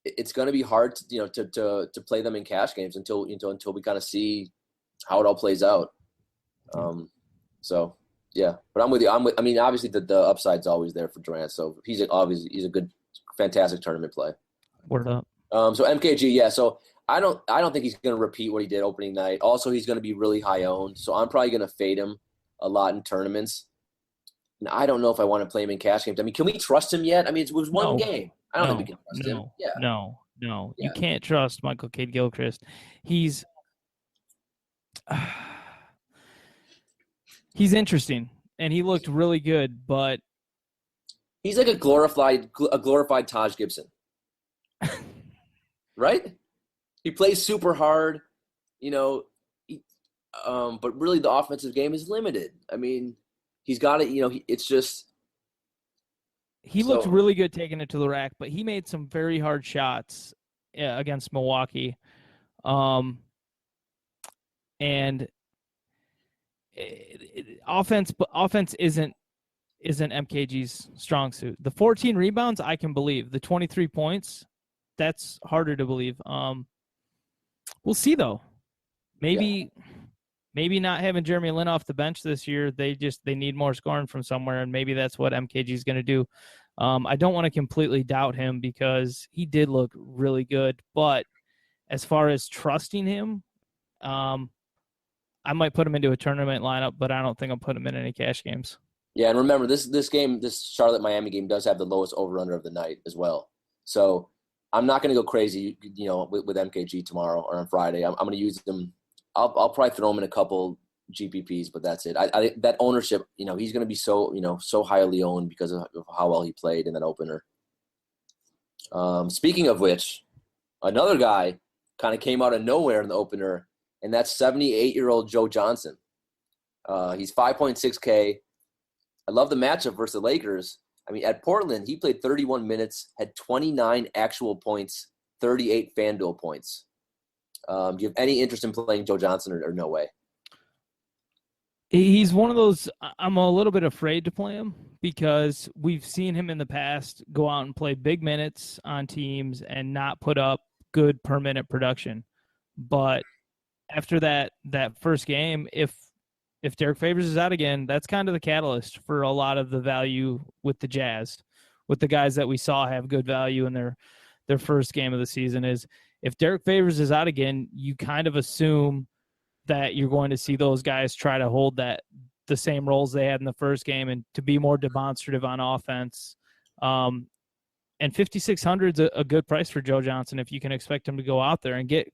it's going to be hard to play them in cash games until we kind of see how it all plays out. So yeah, but I'm with you. I mean, obviously the upside's always there for Durant. So he's a good, fantastic tournament play. Word up. So MKG, yeah. So I don't think he's going to repeat what he did opening night. Also, he's going to be really high owned. So I'm probably going to fade him a lot in tournaments. And I don't know if I want to play him in cash games. I mean, can we trust him yet? I mean, it was one game. I don't think we can trust him. Yeah. No. Yeah. You can't trust Michael Kidd-Gilchrist. He's interesting, and he looked really good, but he's like a glorified Taj Gibson, right? He plays super hard, but really the offensive game is limited. I mean, he's got it. It's just he looked really good taking it to the rack, but he made some very hard shots against Milwaukee. And offense isn't MKG's strong suit. The 14 rebounds I can believe. The 23 points, that's harder to believe. We'll see though. Maybe not having Jeremy Lin off the bench this year. They need more scoring from somewhere, and maybe that's what MKG is going to do. I don't want to completely doubt him because he did look really good, but as far as trusting him, I might put him into a tournament lineup, but I don't think I'll put him in any cash games. Yeah, and remember this Charlotte-Miami game does have the lowest over/under of the night as well. So I'm not going to go crazy, with MKG tomorrow or on Friday. I'm going to use them. I'll probably throw him in a couple GPPs, but that's it. I that ownership, he's going to be so highly owned because of how well he played in that opener. Speaking of which, another guy kind of came out of nowhere in the opener, and that's 78-year-old Joe Johnson. He's 5.6K. I love the matchup versus the Lakers. I mean, at Portland, he played 31 minutes, had 29 actual points, 38 FanDuel points. Do you have any interest in playing Joe Johnson or no way? He's one of those, I'm a little bit afraid to play him because we've seen him in the past go out and play big minutes on teams and not put up good per minute production. But after that first game, if Derek Favors is out again, that's kind of the catalyst for a lot of the value with the Jazz, with the guys that we saw have good value in their first game of the season. Is if Derek Favors is out again, you kind of assume that you're going to see those guys try to hold the same roles they had in the first game and to be more demonstrative on offense. And 5,600 is a good price for Joe Johnson if you can expect him to go out there and get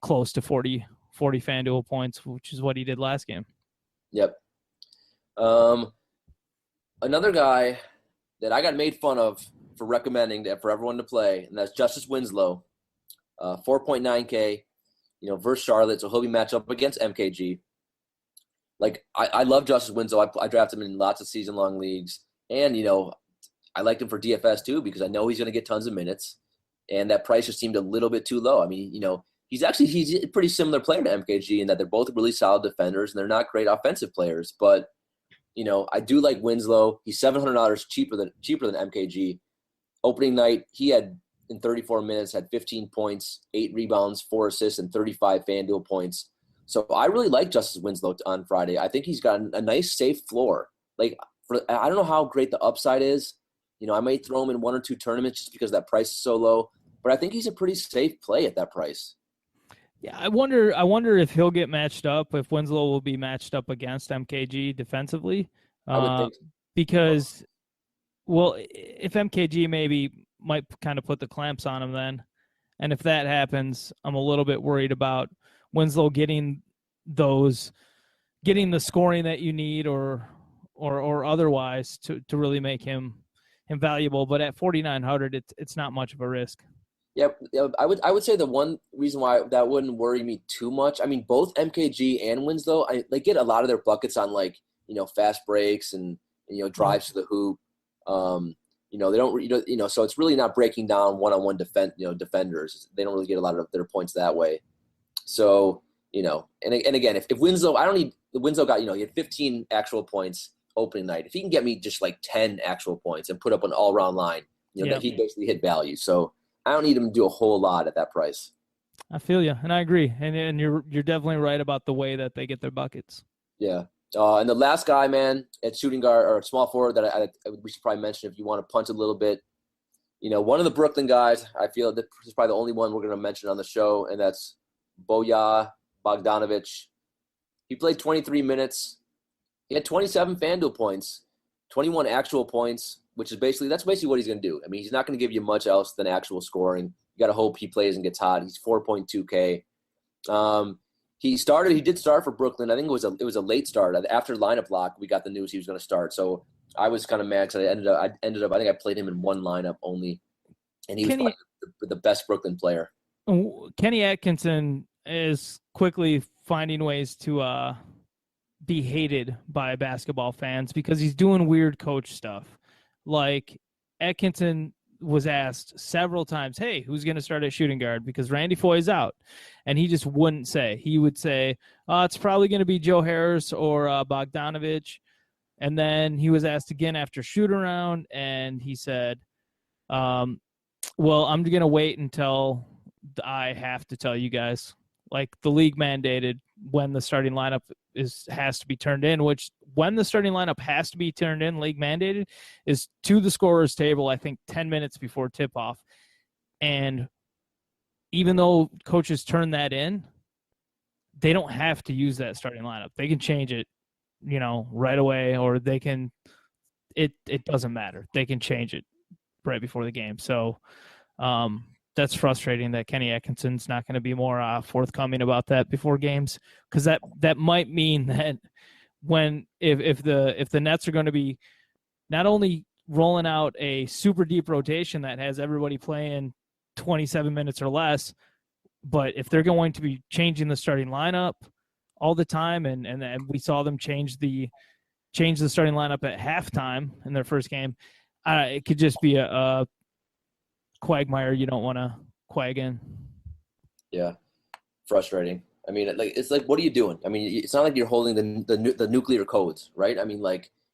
close to 40 FanDuel points, which is what he did last game. Yep. Another guy that I got made fun of for recommending for everyone to play, and that's Justice Winslow, 4.9K, versus Charlotte, so he'll be matched up against MKG. Like, I love Justice Winslow. I drafted him in lots of season-long leagues, and, I liked him for DFS too because I know he's going to get tons of minutes, and that price just seemed a little bit too low. I mean, he's a pretty similar player to MKG in that they're both really solid defenders and they're not great offensive players. But, I do like Winslow. He's $700 cheaper than MKG. Opening night, he had in 34 minutes had 15 points, 8 rebounds, 4 assists, and 35 FanDuel points. So I really like Justice Winslow on Friday. I think he's got a nice, safe floor. Like, I don't know how great the upside is. I might throw him in 1 or 2 tournaments just because that price is so low. But I think he's a pretty safe play at that price. Yeah, I wonder if he'll get matched up, if Winslow will be matched up against MKG defensively. I would think so. Because, well, if MKG maybe might kind of put the clamps on him then, and if that happens, I'm a little bit worried about Winslow getting the scoring that you need or otherwise to really make him valuable. But at 4,900, it's not much of a risk. Yeah, I would say the one reason why that wouldn't worry me too much. I mean, both MKG and Winslow, they get a lot of their buckets on fast breaks and drives to the hoop. They don't, so it's really not breaking down one-on-one defenders. They don't really get a lot of their points that way. So, and again, if Winslow, Winslow got, he had 15 actual points opening night. If he can get me just 10 actual points and put up an all-around line, that he basically hit value. So I don't need him to do a whole lot at that price. I feel you, and I agree. And you're definitely right about the way that they get their buckets. Yeah. And the last guy, man, at shooting guard or small forward that we should probably mention if you want to punch a little bit, one of the Brooklyn guys, I feel this is probably the only one we're going to mention on the show, and that's Bojan Bogdanovic. He played 23 minutes. He had 27 FanDuel points, 21 actual points, that's basically what he's going to do. I mean, he's not going to give you much else than actual scoring. You got to hope he plays and gets hot. He's 4.2K. He did start for Brooklyn. I think it was a late start. After lineup lock, we got the news he was going to start. So I was kind of mad because I ended up I think I played him in one lineup only, and he was probably the best Brooklyn player. Kenny Atkinson is quickly finding ways to be hated by basketball fans because he's doing weird coach stuff. Like Atkinson was asked several times, hey, who's going to start at shooting guard? Because Randy Foye's out. And he just wouldn't say. He would say, it's probably going to be Joe Harris or Bogdanovich. And then he was asked again after shoot-around, and he said, well, I'm going to wait until I have to tell you guys. Like the league mandated when the starting lineup has to be turned in, which when the starting lineup has to be turned in, league mandated, is to the scorer's table, I think 10 minutes before tip-off. And even though coaches turn that in, they don't have to use that starting lineup. They can change it, right away, or they can it doesn't matter. They can change it right before the game. So that's frustrating that Kenny Atkinson's not going to be more forthcoming about that before games, because that might mean that if the Nets are going to be not only rolling out a super deep rotation that has everybody playing 27 minutes or less, but if they're going to be changing the starting lineup all the time, and we saw them change the starting lineup at halftime in their first game, it could just be a quagmire you don't want to quag in. Yeah, frustrating. I mean, it's like, what are you doing? I mean, it's not like you're holding the nuclear codes, right? I mean,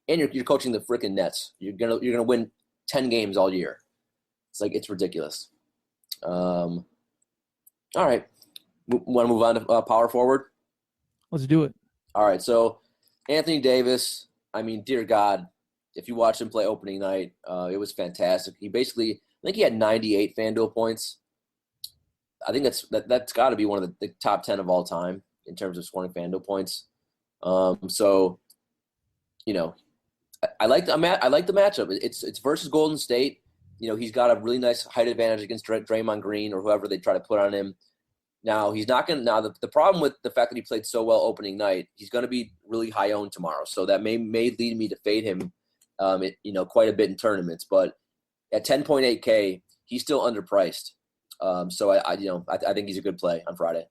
and you're coaching the freaking Nets. You're gonna win 10 games all year. It's like, it's ridiculous. All right, want to move on to power forward? Let's do it. All right, so Anthony Davis. I mean, dear God, if you watched him play opening night, it was fantastic. I think he had 98 FanDuel points. I think that's got to be one of the top 10 of all time in terms of scoring FanDuel points. So, I like the matchup. It's versus Golden State. He's got a really nice height advantage against Draymond Green or whoever they try to put on him. Now he's not going to. Now the problem with the fact that he played so well opening night, he's going to be really high owned tomorrow. So that may lead me to fade him, quite a bit in tournaments. But at 10.8K, he's still underpriced. So I think he's a good play on Friday.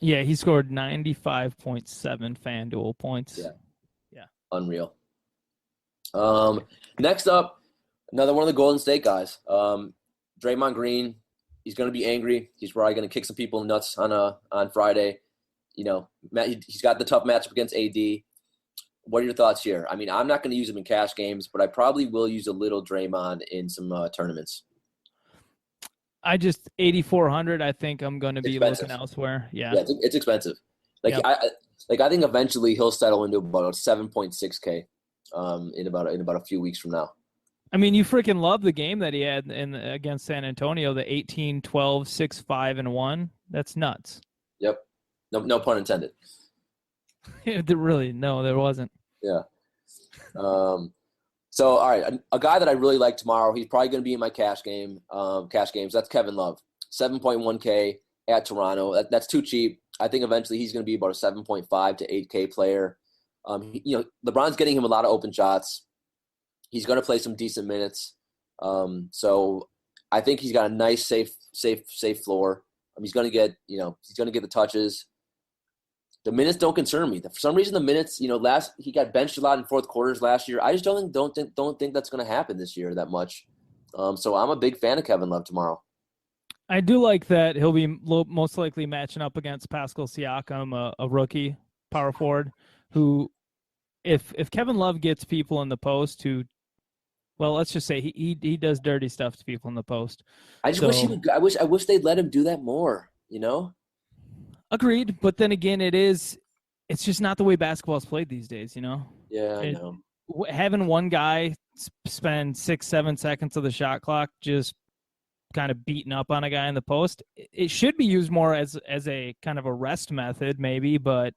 Yeah, he scored 95.7 FanDuel points. Yeah, unreal. Next up, another one of the Golden State guys, Draymond Green. He's going to be angry. He's probably going to kick some people nuts on Friday. He's got the tough matchup against AD. What are your thoughts here? I mean, I'm not going to use him in cash games, but I probably will use a little Draymond in some tournaments. 8,400. I think I'm going to be looking elsewhere. Yeah, it's expensive. I think eventually he'll settle into about 7.6K in about a few weeks from now. I mean, you freaking love the game that he had against San Antonio, the 18, 12, 6, 5, and 1. That's nuts. Yep. No pun intended. Really, no, there wasn't. Yeah. So, all right, a guy that I really like tomorrow, he's probably going to be in my cash games. That's Kevin Love, 7.1K at Toronto. That's too cheap. I think eventually he's going to be about a 7.5 to 8K player. LeBron's getting him a lot of open shots. He's going to play some decent minutes. So I think he's got a nice, safe floor. He's going to get, the touches. The minutes don't concern me. For some reason, the minutes, he got benched a lot in fourth quarters last year. I just don't think that's going to happen this year that much. So I'm a big fan of Kevin Love tomorrow. I do like that he'll be most likely matching up against Pascal Siakam, a rookie power forward, who, if Kevin Love gets people in the post who, well, let's just say he does dirty stuff to people in the post. I wish they'd let him do that more. Agreed, but then again, it's just not the way basketball is played these days. Yeah, I know. Having one guy spend 6-7 seconds of the shot clock just kind of beating up on a guy in the post, it should be used more as a kind of a rest method, maybe, but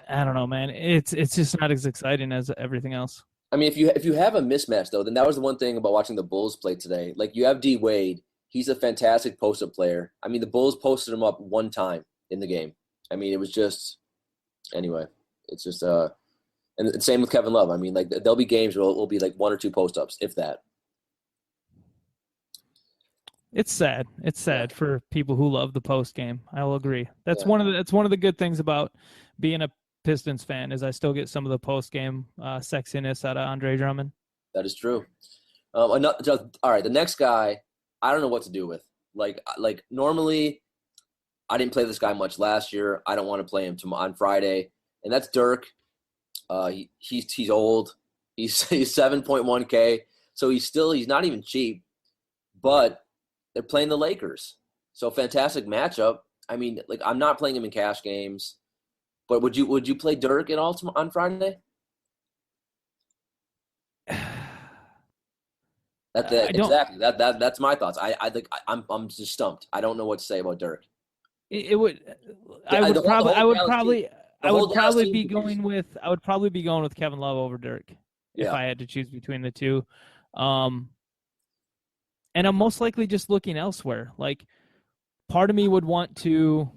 I don't know, man. It's just not as exciting as everything else. I mean, if you have a mismatch, though, then that was the one thing about watching the Bulls play today. Like, you have D. Wade. He's a fantastic post-up player. I mean, the Bulls posted him up one time in the game. I mean, it was just – anyway, it's just and same with Kevin Love. I mean, there'll be games where it'll be one or two post-ups, if that. It's sad. It's sad for people who love the post game. I'll agree. That's one of the good things about being a Pistons fan is I still get some of the post game sexiness out of Andre Drummond. That is true. All right, the next guy, I don't know what to do with. Like normally, I didn't play this guy much last year. I don't want to play him on Friday, and that's Dirk. He's old. He's 7.1K, so he's not even cheap, but they're playing the Lakers, so fantastic matchup. I mean, like I'm not playing him in cash games, but would you play Dirk at all on Friday? Exactly. That's my thoughts. I'm just stumped. I don't know what to say about Dirk. It would. I would probably be going with Kevin Love over Dirk if I had to choose between the two. And I'm most likely just looking elsewhere. Like, part of me would want to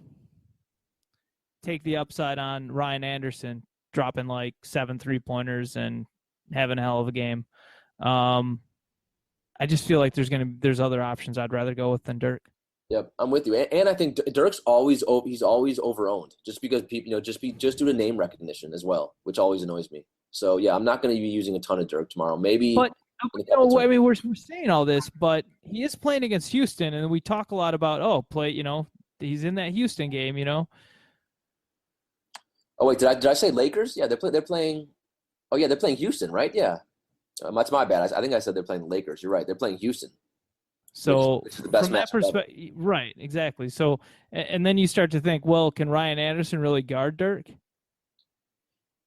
take the upside on Ryan Anderson dropping like 7 3-pointers and having a hell of a game. I just feel like there's other options I'd rather go with than Dirk. Yep, I'm with you, and I think Dirk's always over-owned just because people, just due to name recognition as well, which always annoys me. So yeah, I'm not going to be using a ton of Dirk tomorrow. Maybe, but we're saying all this, but he is playing against Houston, and we talk a lot about he's in that Houston game, Oh wait, did I say Lakers? Yeah, they're playing. Oh yeah, they're playing Houston, right? Yeah, that's my bad. I think I said they're playing the Lakers. You're right. They're playing Houston. So which is the best from that perspective, right, exactly. So, and then you start to think, well, can Ryan Anderson really guard Dirk?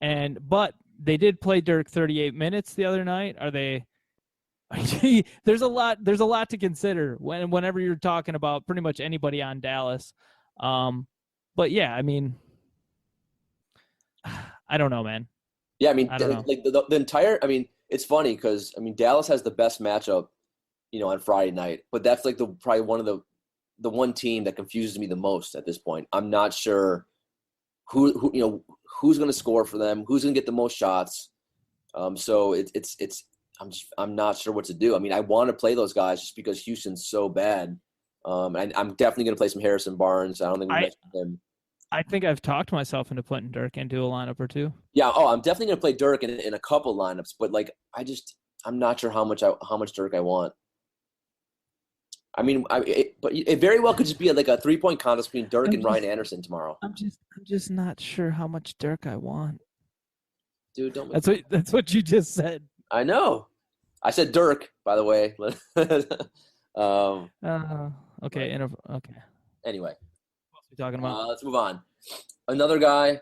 But they did play Dirk 38 minutes the other night. Are they? There's a lot to consider whenever you're talking about pretty much anybody on Dallas. But yeah, I mean, I don't know, man. Yeah, I mean, like the entire. I mean, it's funny because Dallas has the best matchup, on Friday night, but that's like probably one of the one team that confuses me the most at this point. I'm not sure who's going to score for them, who's going to get the most shots. So I'm not sure what to do. I mean, I want to play those guys just because Houston's so bad. And I'm definitely going to play some Harrison Barnes. I don't think we mentioned him. I think I've talked myself into putting Dirk into a lineup or two. Yeah. Oh, I'm definitely going to play Dirk in a couple lineups, but I'm not sure how much Dirk I want. I mean, but it very well could just be like a 3-point contest between Dirk and Ryan Anderson tomorrow. I'm just not sure how much Dirk I want. Dude, don't. That's what you just said. I know. I said Dirk, by the way. Okay. Okay. Anyway, what else are we talking about? Let's move on. Another guy.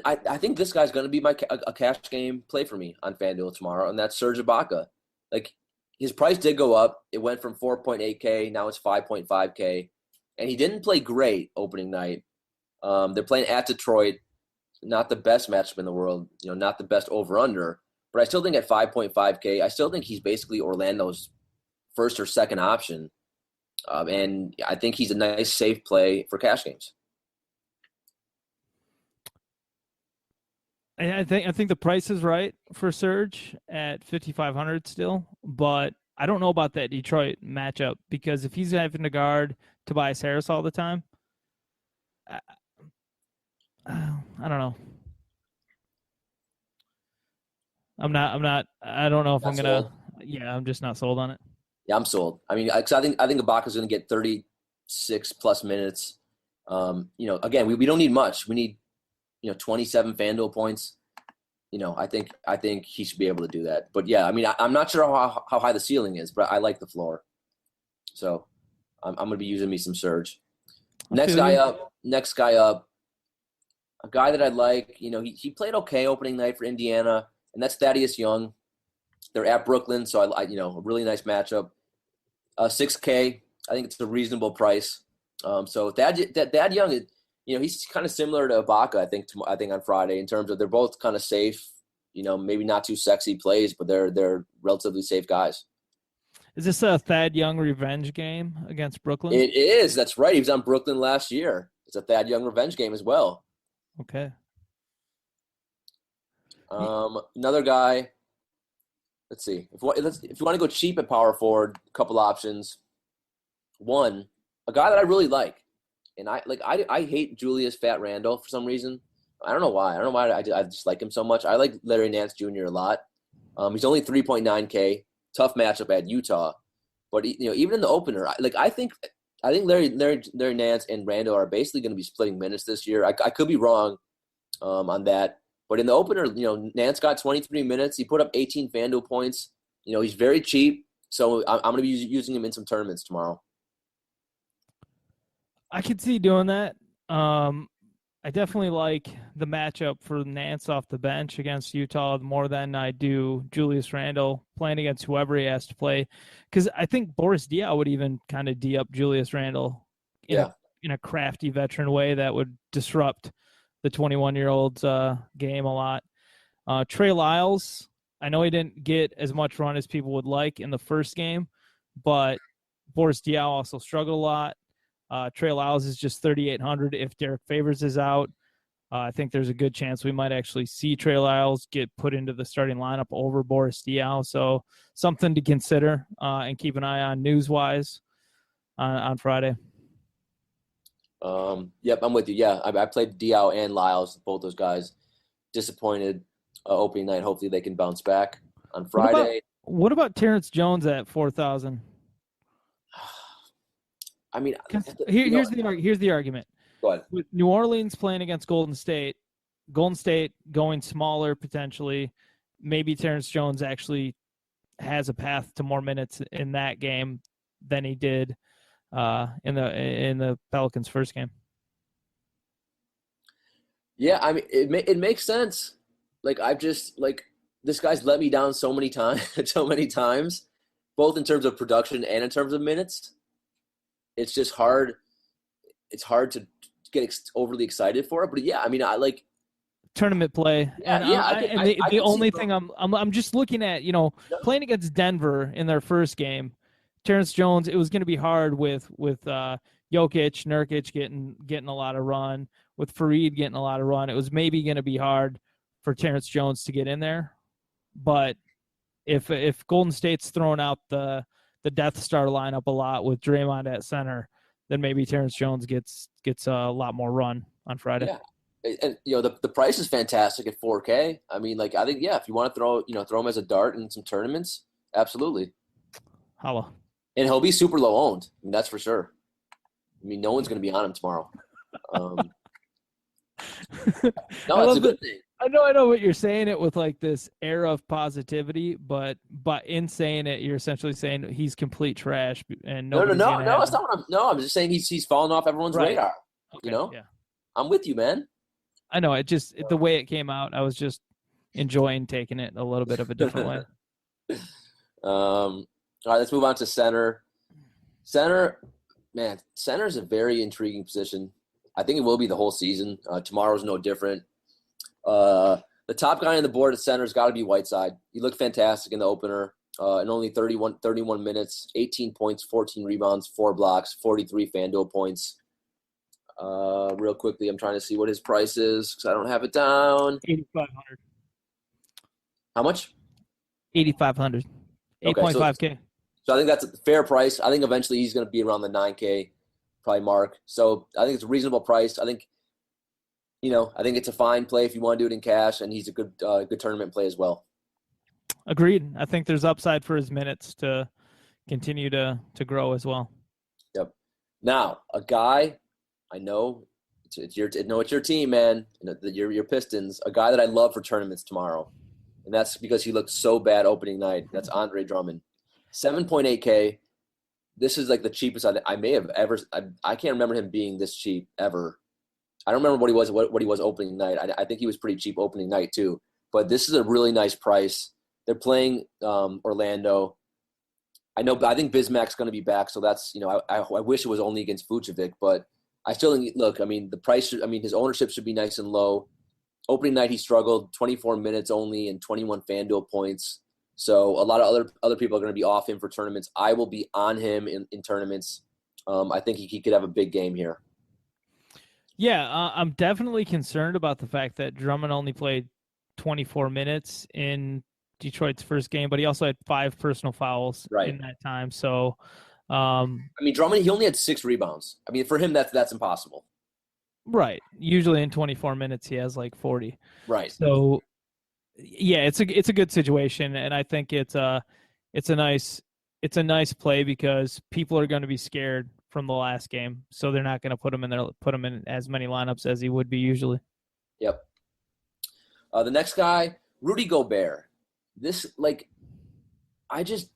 I think this guy's going to be a cash game play for me on FanDuel tomorrow, and that's Serge Ibaka. Like, his price did go up. It went from 4.8K. Now it's 5.5K. And he didn't play great opening night. They're playing at Detroit. Not the best matchup in the world. Not the best over-under. But I still think at 5.5K, I still think he's basically Orlando's first or second option. And I think he's a nice, safe play for cash games. I think the price is right for Serge at 5,500 still, but I don't know about that Detroit matchup because if he's having to guard Tobias Harris all the time, I don't know. I don't know if I'm gonna. Yeah, I'm just not sold on it. Yeah, I'm sold. I mean, I think Ibaka's going to get 36 plus minutes. Again, we don't need much. We need 27 FanDuel points. I think he should be able to do that. But yeah, I mean, I'm not sure how high the ceiling is, but I like the floor. So I'm going to be using me some Surge. Next guy up, a guy that I like. He played okay opening night for Indiana, and that's Thaddeus Young. They're at Brooklyn, so I a really nice matchup. 6K, I think it's a reasonable price. So Thad Young. He's kind of similar to Ibaka, I think on Friday in terms of they're both kind of safe, maybe not too sexy plays, but they're relatively safe guys. Is this a Thad Young revenge game against Brooklyn? It is. That's right. He was on Brooklyn last year. It's a Thad Young revenge game as well. Okay. Another guy. Let's see. If you want to go cheap at power forward, a couple options. One, a guy that I really like. And I hate Julius Fat Randle for some reason. I don't know why. I just like him so much. I like Larry Nance Jr. a lot. He's only 3.9K, tough matchup at Utah. But even in the opener, I think Larry Nance and Randall are basically going to be splitting minutes this year. I could be wrong on that, but in the opener, Nance got 23 minutes. He put up 18 FanDuel points. He's very cheap, so I'm going to be using him in some tournaments tomorrow. I could see doing that. I definitely like the matchup for Nance off the bench against Utah more than I do Julius Randle playing against whoever he has to play. Because I think Boris Diaw would even kind of D up Julius Randle in a crafty veteran way that would disrupt the 21-year-old's game a lot. Trey Lyles, I know he didn't get as much run as people would like in the first game, but Boris Diaw also struggled a lot. Trey Lyles is just 3,800. If Derek Favors is out, I think there's a good chance we might actually see Trey Lyles get put into the starting lineup over Boris Diaw. So something to consider and keep an eye on news-wise on Friday. Yep, I'm with you. Yeah, I played Diaw and Lyles, both those guys. Disappointed opening night. Hopefully they can bounce back on Friday. What about Terrence Jones at 4,000? I mean, here's the argument. Go ahead. With New Orleans playing against Golden State going smaller potentially, maybe Terrence Jones actually has a path to more minutes in that game than he did in the Pelicans' first game. Yeah, I mean, it makes sense. This guy's let me down so many times, both in terms of production and in terms of minutes. It's just hard. It's hard to get overly excited for it. But yeah, I mean, I like tournament play. The only thing I'm just looking at, playing against Denver in their first game, Terrence Jones, it was going to be hard with Jokic, Nurkic getting a lot of run, with Fareed getting a lot of run. It was maybe going to be hard for Terrence Jones to get in there. But if Golden State's throwing out the Death Star lineup a lot with Draymond at center, then maybe Terrence Jones gets a lot more run on Friday. Yeah, and the price is fantastic at $4K. I mean, I think if you want to throw him as a dart in some tournaments, absolutely. Holla. And he'll be super low owned. I mean, that's for sure. I mean, no one's going to be on him tomorrow. No, it's a good thing. I know what you're saying it with this air of positivity, but in saying it, you're essentially saying he's complete trash and no. That's not what I'm just saying he's fallen off everyone's radar. Okay, yeah. I'm with you, man. I know the way it came out, I was just enjoying taking it a little bit of a different way. All right, let's move on to center. Center is a very intriguing position. I think it will be the whole season. Tomorrow's no different. The top guy on the board at center has got to be Whiteside. He looked fantastic in the opener. In only 31 minutes, 18 points, 14 rebounds, 4 blocks, 43 FanDuel points. Real quickly, I'm trying to see what his price is because I don't have it down. 8,500. How much? 8,500. 8.5K. So I think that's a fair price. I think eventually he's going to be around the 9K probably mark. So I think it's a reasonable price. I think it's a fine play if you want to do it in cash, and he's a good tournament play as well. Agreed. I think there's upside for his minutes to continue to grow as well. Yep. Now, a guy I know it's your team, man. Your Pistons. A guy that I love for tournaments tomorrow, and that's because he looked so bad opening night. That's Andre Drummond, 7.8K. This is the cheapest I may have ever. I can't remember him being this cheap ever. I don't remember what he was opening night. I think he was pretty cheap opening night too. But this is a really nice price. They're playing Orlando. I think Bismack's going to be back, so that's I wish it was only against Vucevic, but I still think the price. His ownership should be nice and low. Opening night he struggled, 24 minutes only and 21 FanDuel points. So a lot of other people are going to be off him for tournaments. I will be on him in tournaments. I think he could have a big game here. Yeah, I'm definitely concerned about the fact that Drummond only played 24 minutes in Detroit's first game, but he also had 5 personal fouls in that time. So, Drummond, he only had 6 rebounds. For him, that's impossible. Right. Usually in 24 minutes, he has 40. Right. So, yeah, it's a good situation, and I think it's it's a nice play because people are going to be scared from the last game, so they're not going to put him in as many lineups as he would be usually. Yep. The next guy, Rudy Gobert. I just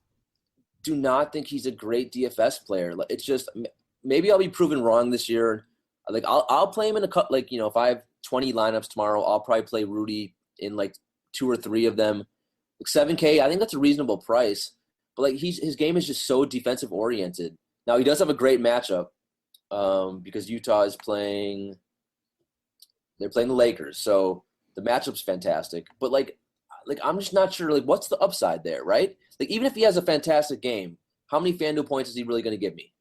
do not think he's a great DFS player. It's just maybe I'll be proven wrong this year. Like I'll play him in a cut. Like, you know, if I have 20 lineups tomorrow, I'll probably play Rudy in like 2 or 3 of them. Like $7K, I think that's a reasonable price. But like his game is just so defensive oriented. Now he does have a great matchup because Utah is playing. They're playing the Lakers, so the matchup's fantastic. But like I'm just not sure. Like, what's the upside there, right? Like, even if he has a fantastic game, how many FanDuel points is he really going to give me?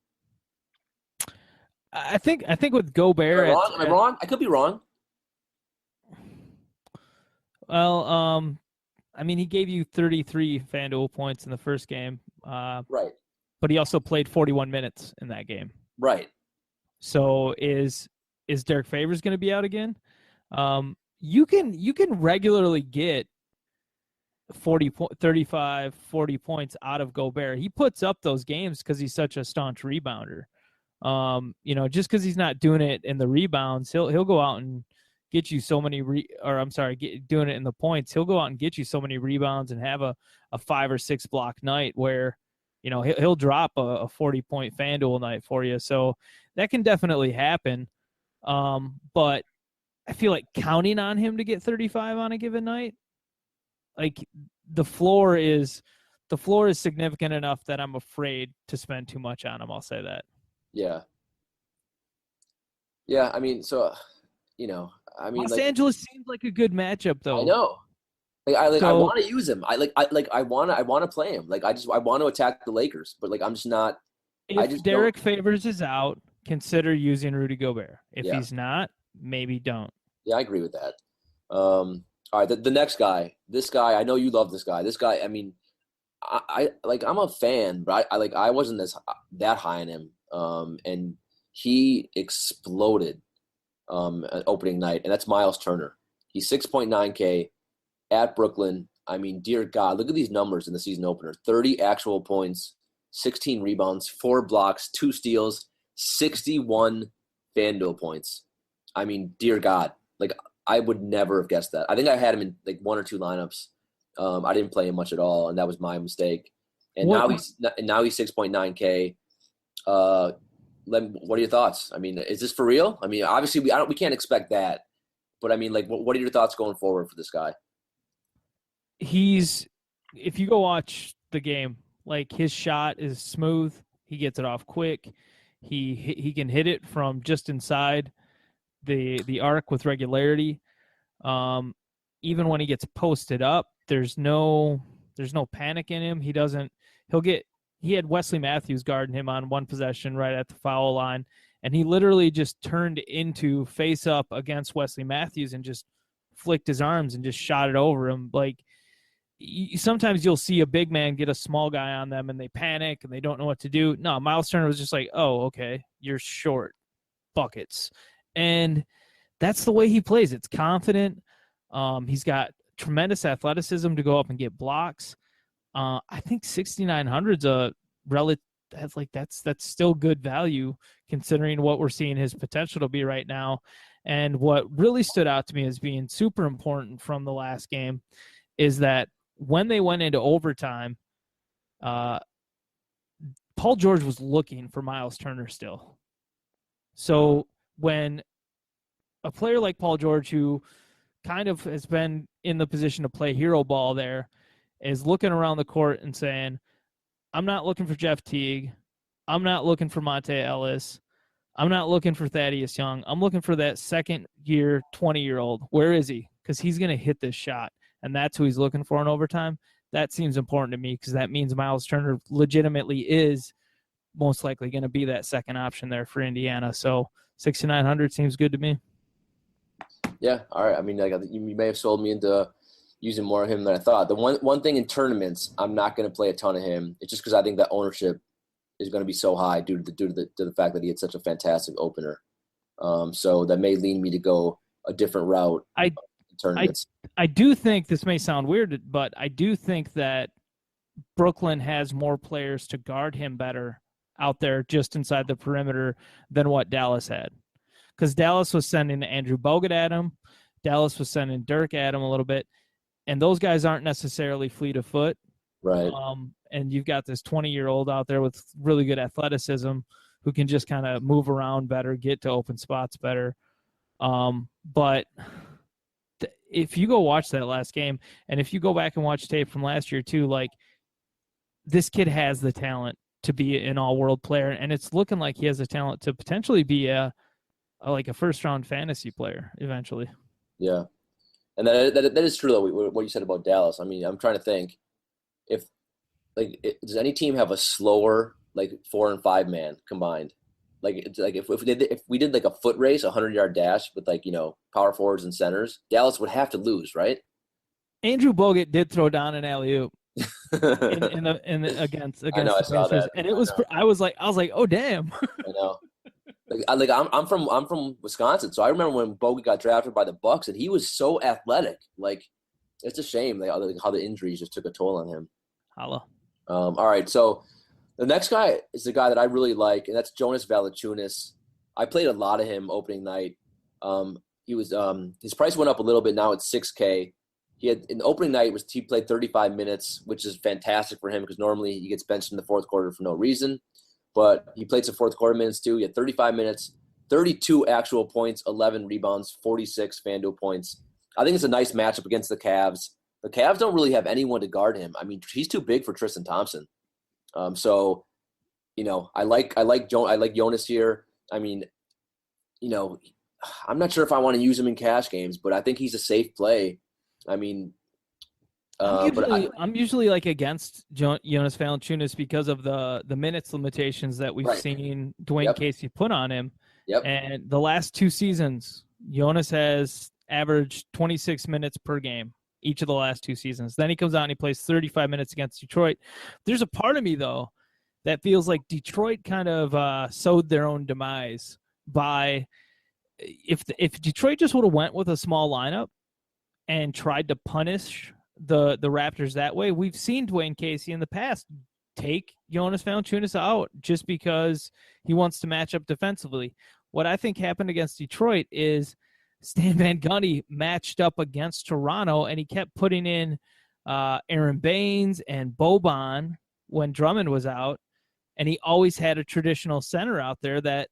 I think with Gobert, Am I wrong? I could be wrong. Well, I mean, he gave you 33 FanDuel points in the first game. Right. But he also played 41 minutes in that game. Right. So is Derek Favors going to be out again? You can regularly get 35, 40 points out of Gobert. He puts up those games because he's such a staunch rebounder. You know, just because he's not doing it in the rebounds, he'll go out and get you so many doing it in the points. He'll go out and get you so many rebounds and have a 5 or 6 block night where, you know, he'll drop a 40-point FanDuel night for you. So that can definitely happen. But I feel like counting on him to get 35 on a given night, like the floor is significant enough that I'm afraid to spend too much on him. I'll say that. Yeah. Yeah. I mean, so, you know, Los Angeles seems like a good matchup, though. I know. I want to use him. I want to play him. Like, I want to attack the Lakers, but like, I'm just not. If Derek Favors is out, consider using Rudy Gobert. If he's not, maybe don't. Yeah, I agree with that. All right, the next guy. This guy, I know you love this guy. This guy, I mean, I'm a fan, but I wasn't that high on him. And he exploded opening night, and that's Miles Turner. He's 6.9K at Brooklyn. I mean, dear God, look at these numbers in the season opener. 30 actual points, 16 rebounds, 4 blocks, 2 steals, 61 FanDuel points. I mean, dear God, like I would never have guessed that. I think I had him in like 1 or 2 lineups. I didn't play him much at all, and that was my mistake. And now he's 6.9K. What are your thoughts? I mean, is this for real? I mean, obviously we can't expect that, but I mean, like, what are your thoughts going forward for this guy? If you go watch the game, like his shot is smooth. He gets it off quick. He can hit it from just inside the arc with regularity. Even when he gets posted up, there's no panic in him. He had Wesley Matthews guarding him on one possession right at the foul line, and he literally just turned into face up against Wesley Matthews and just flicked his arms and just shot it over him. Like, sometimes you'll see a big man get a small guy on them and they panic and they don't know what to do. No, Miles Turner was just like, oh, okay, you're short, buckets. And that's the way he plays. It's confident. He's got tremendous athleticism to go up and get blocks. I think 6,900's that's still good value considering what we're seeing his potential to be right now. And what really stood out to me as being super important from the last game is that when they went into overtime, Paul George was looking for Miles Turner still. So when a player like Paul George, who kind of has been in the position to play hero ball there, is looking around the court and saying, I'm not looking for Jeff Teague. I'm not looking for Monte Ellis. I'm not looking for Thaddeus Young. I'm looking for that second-year, 20-year-old. Where is he? Because he's going to hit this shot, and that's who he's looking for in overtime. That seems important to me because that means Miles Turner legitimately is most likely going to be that second option there for Indiana. So 6,900 seems good to me. Yeah, all right. I mean, you may have sold me into using more of him than I thought. The one thing in tournaments, I'm not going to play a ton of him. It's just because I think that ownership is going to be so high due to the fact that he had such a fantastic opener. So that may lead me to go a different route in tournaments. I do think this may sound weird, but I do think that Brooklyn has more players to guard him better out there just inside the perimeter than what Dallas had. Because Dallas was sending Andrew Bogut at him. Dallas was sending Dirk at him a little bit. And those guys aren't necessarily fleet of foot. Right. And you've got this 20-year-old out there with really good athleticism who can just kind of move around better, get to open spots better. But if you go watch that last game, and if you go back and watch tape from last year too, like, this kid has the talent to be an all-world player, and it's looking like he has the talent to potentially be a first-round fantasy player eventually. Yeah, and that is true though. What you said about Dallas. I mean, I'm trying to think if does any team have a slower 4 and 5 man combined? If we did like a foot race, 100-yard dash with power forwards and centers, Dallas would have to lose, right? Andrew Bogut did throw down an alley-oop against I know, I saw that. And it was I was like, oh damn. I know. I'm from Wisconsin, so I remember when Bogut got drafted by the Bucks, and he was so athletic. It's a shame how the injuries just took a toll on him. Holla. All right, so the next guy is the guy that I really like, and that's Jonas Valanciunas. I played a lot of him opening night. He was his price went up a little bit. Now it's $6K. He had in opening night he played 35 minutes, which is fantastic for him because normally he gets benched in the fourth quarter for no reason. But he played some fourth quarter minutes too. He had 35 minutes, 32 actual points, 11 rebounds, 46 FanDuel points. I think it's a nice matchup against the Cavs. The Cavs don't really have anyone to guard him. I mean, he's too big for Tristan Thompson. So, I like Jonas here. I mean, I'm not sure if I want to use him in cash games, but I think he's a safe play. I mean, I'm usually against Jonas Valanciunas because of the minutes limitations that we've seen Dwayne Casey put on him. Yep. And the last 2 seasons, Jonas has averaged 26 minutes per game each of the last 2 seasons. Then he comes out and he plays 35 minutes against Detroit. There's a part of me though that feels like Detroit kind of sowed their own demise by if Detroit just would have went with a small lineup and tried to punish the Raptors that way. We've seen Dwayne Casey in the past take Jonas Valanciunas out just because he wants to match up defensively. What I think happened against Detroit is Stan Van Gundy matched up against Toronto, and he kept putting in Aaron Baines and Boban when Drummond was out, and he always had a traditional center out there that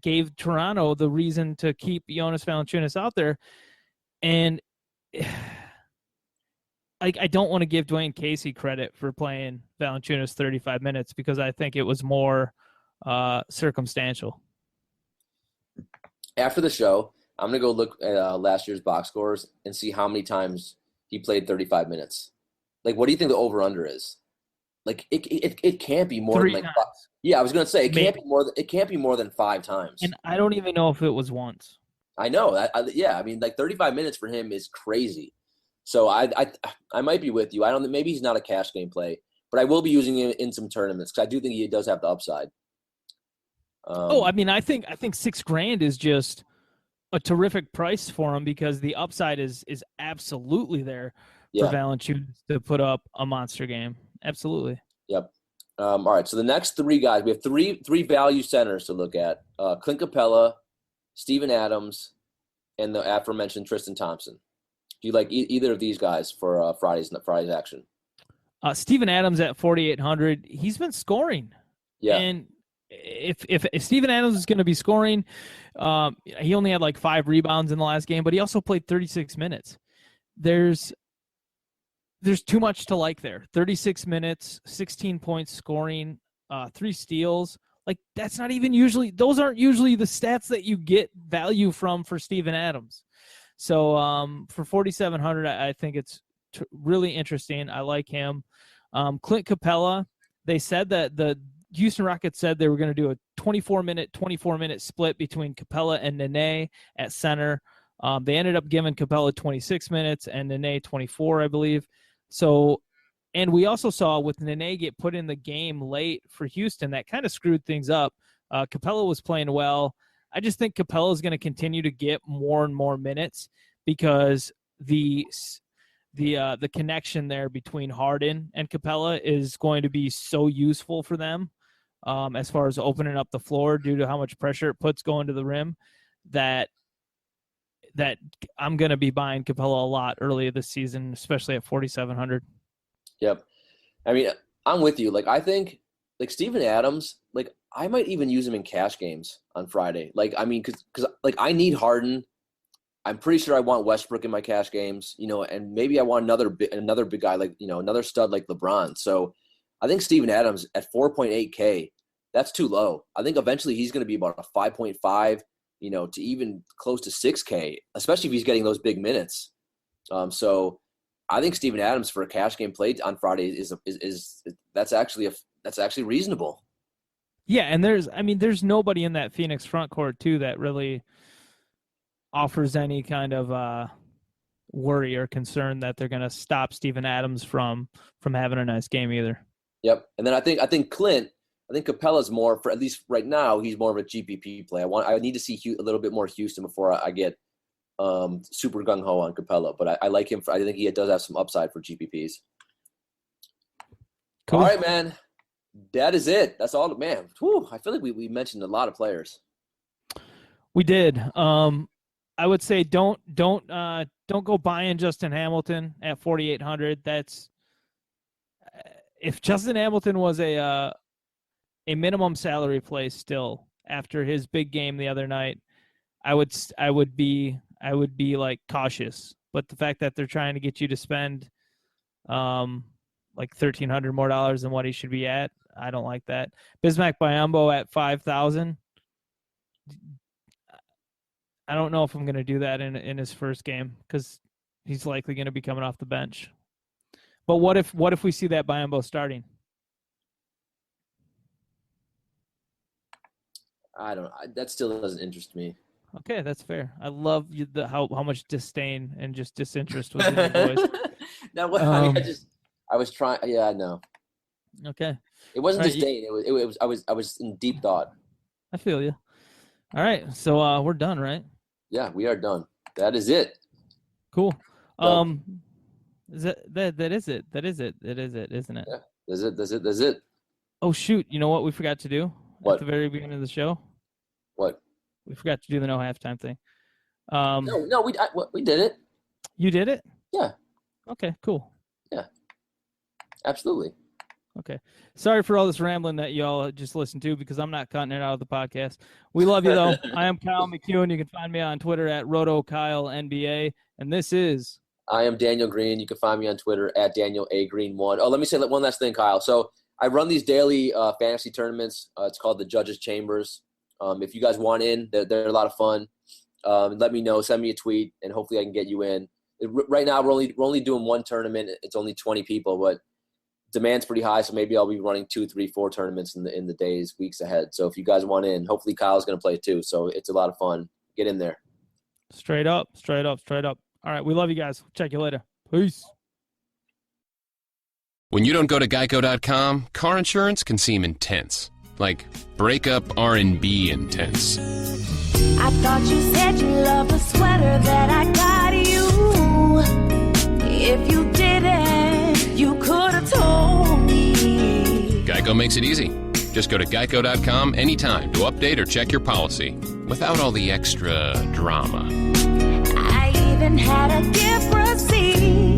gave Toronto the reason to keep Jonas Valanciunas out there. And I don't want to give Dwayne Casey credit for playing Valanciunas 35 minutes because I think it was more circumstantial. After the show, I'm going to go look at last year's box scores and see how many times he played 35 minutes. What do you think the over-under is? It can't be more 3 than times. Yeah, I was going to say it can't be more than 5 times. And I don't even know if it was once. I know that. I mean, 35 minutes for him is crazy. So I might be with you. I don't. Maybe he's not a cash game play, but I will be using him in some tournaments because I do think he does have the upside. I mean, I think $6,000 is just a terrific price for him because the upside is absolutely there for Valanciunas to put up a monster game. Absolutely. Yep. All right. So the next 3 guys, we have three value centers to look at: Clint Capella, Steven Adams, and the aforementioned Tristan Thompson. Do you like either of these guys for Friday's action? Steven Adams at 4,800. He's been scoring. Yeah. And if Steven Adams is going to be scoring, he only had 5 rebounds in the last game, but he also played 36 minutes. There's too much to like there. 36 minutes, 16 points scoring, 3 steals. That's not even usually. Those aren't usually the stats that you get value from for Steven Adams. So for 4,700, I think it's really interesting. I like him. Clint Capella, they said that the Houston Rockets said they were going to do a 24-minute split between Capella and Nene at center. They ended up giving Capella 26 minutes and Nene 24, I believe. So, and we also saw with Nene get put in the game late for Houston, that kind of screwed things up. Capella was playing well. I just think Capella is going to continue to get more and more minutes because the the connection there between Harden and Capella is going to be so useful for them as far as opening up the floor due to how much pressure it puts going to the rim that I'm going to be buying Capella a lot early this season, especially at 4,700. Yep. I mean, I'm with you. Like, I think, like, Steven Adams, like, I might even use him in cash games on Friday. Like, I mean, because like, I need Harden. I'm pretty sure I want Westbrook in my cash games, and maybe I want another big guy, like, another stud like LeBron. So I think Steven Adams at 4.8K, that's too low. I think eventually he's going to be about a 5.5, to even close to 6K, especially if he's getting those big minutes. So I think Steven Adams for a cash game played on Friday is that's actually reasonable. Yeah, and there's nobody in that Phoenix front court too that really offers any kind of worry or concern that they're going to stop Steven Adams from having a nice game either. Yep. And then I think Capella's more, for at least right now, he's more of a GPP play. I need to see a little bit more Houston before I get super gung-ho on Capella, but I like him. I think he does have some upside for GPPs. Cool. All right, man. That is it. That's all, man. Whew, I feel like we mentioned a lot of players. We did. I would say don't go buying Justin Hamilton at 4,800. That's if Justin Hamilton was a minimum salary play still after his big game the other night, I would be like cautious. But the fact that they're trying to get you to spend like $1,300 more than what he should be at, I don't like that. Bismack Biyombo at 5,000. I don't know if I'm going to do that in his first game because he's likely going to be coming off the bench. But what if we see that Biyombo starting? I don't know. That still doesn't interest me. Okay, that's fair. I love how much disdain and just disinterest was in your voice. No, I was trying. Yeah, I know. Okay. It wasn't disdain. I was in deep thought. I feel you. All right, so we're done, right? Yeah, we are done. That is it. Cool. Is that is it? That is it. It is it, isn't it? Yeah. That's it. Oh shoot! You know what we forgot to do at the very beginning of the show? What? We forgot to do the no halftime thing. No, we did it. You did it? Yeah. Okay, cool. Yeah. Absolutely. Okay. Sorry for all this rambling that y'all just listened to because I'm not cutting it out of the podcast. We love you, though. I am Kyle McKeown. You can find me on Twitter at RotoKyleNBA. And this is... I am Daniel Green. You can find me on Twitter at DanielAGreen1. Oh, let me say one last thing, Kyle. So I run these daily fantasy tournaments. It's called the Judges Chambers. If you guys want in, they're a lot of fun. Let me know. Send me a tweet, and hopefully I can get you in. Right now, we're only doing one tournament. It's only 20 people, but demand's pretty high, so maybe I'll be running 2, 3, 4 tournaments in the weeks ahead. So if you guys want in, hopefully Kyle's going to play too. So it's a lot of fun. Get in there. Straight up. All right, we love you guys. Check you later. Peace. When you don't go to Geico.com, car insurance can seem intense. Like breakup R&B intense. I thought you said you loved the sweater that I got you. If you didn't, you could have told me. Geico makes it easy. Just go to Geico.com anytime to update or check your policy without all the extra drama. I even had a gift receipt.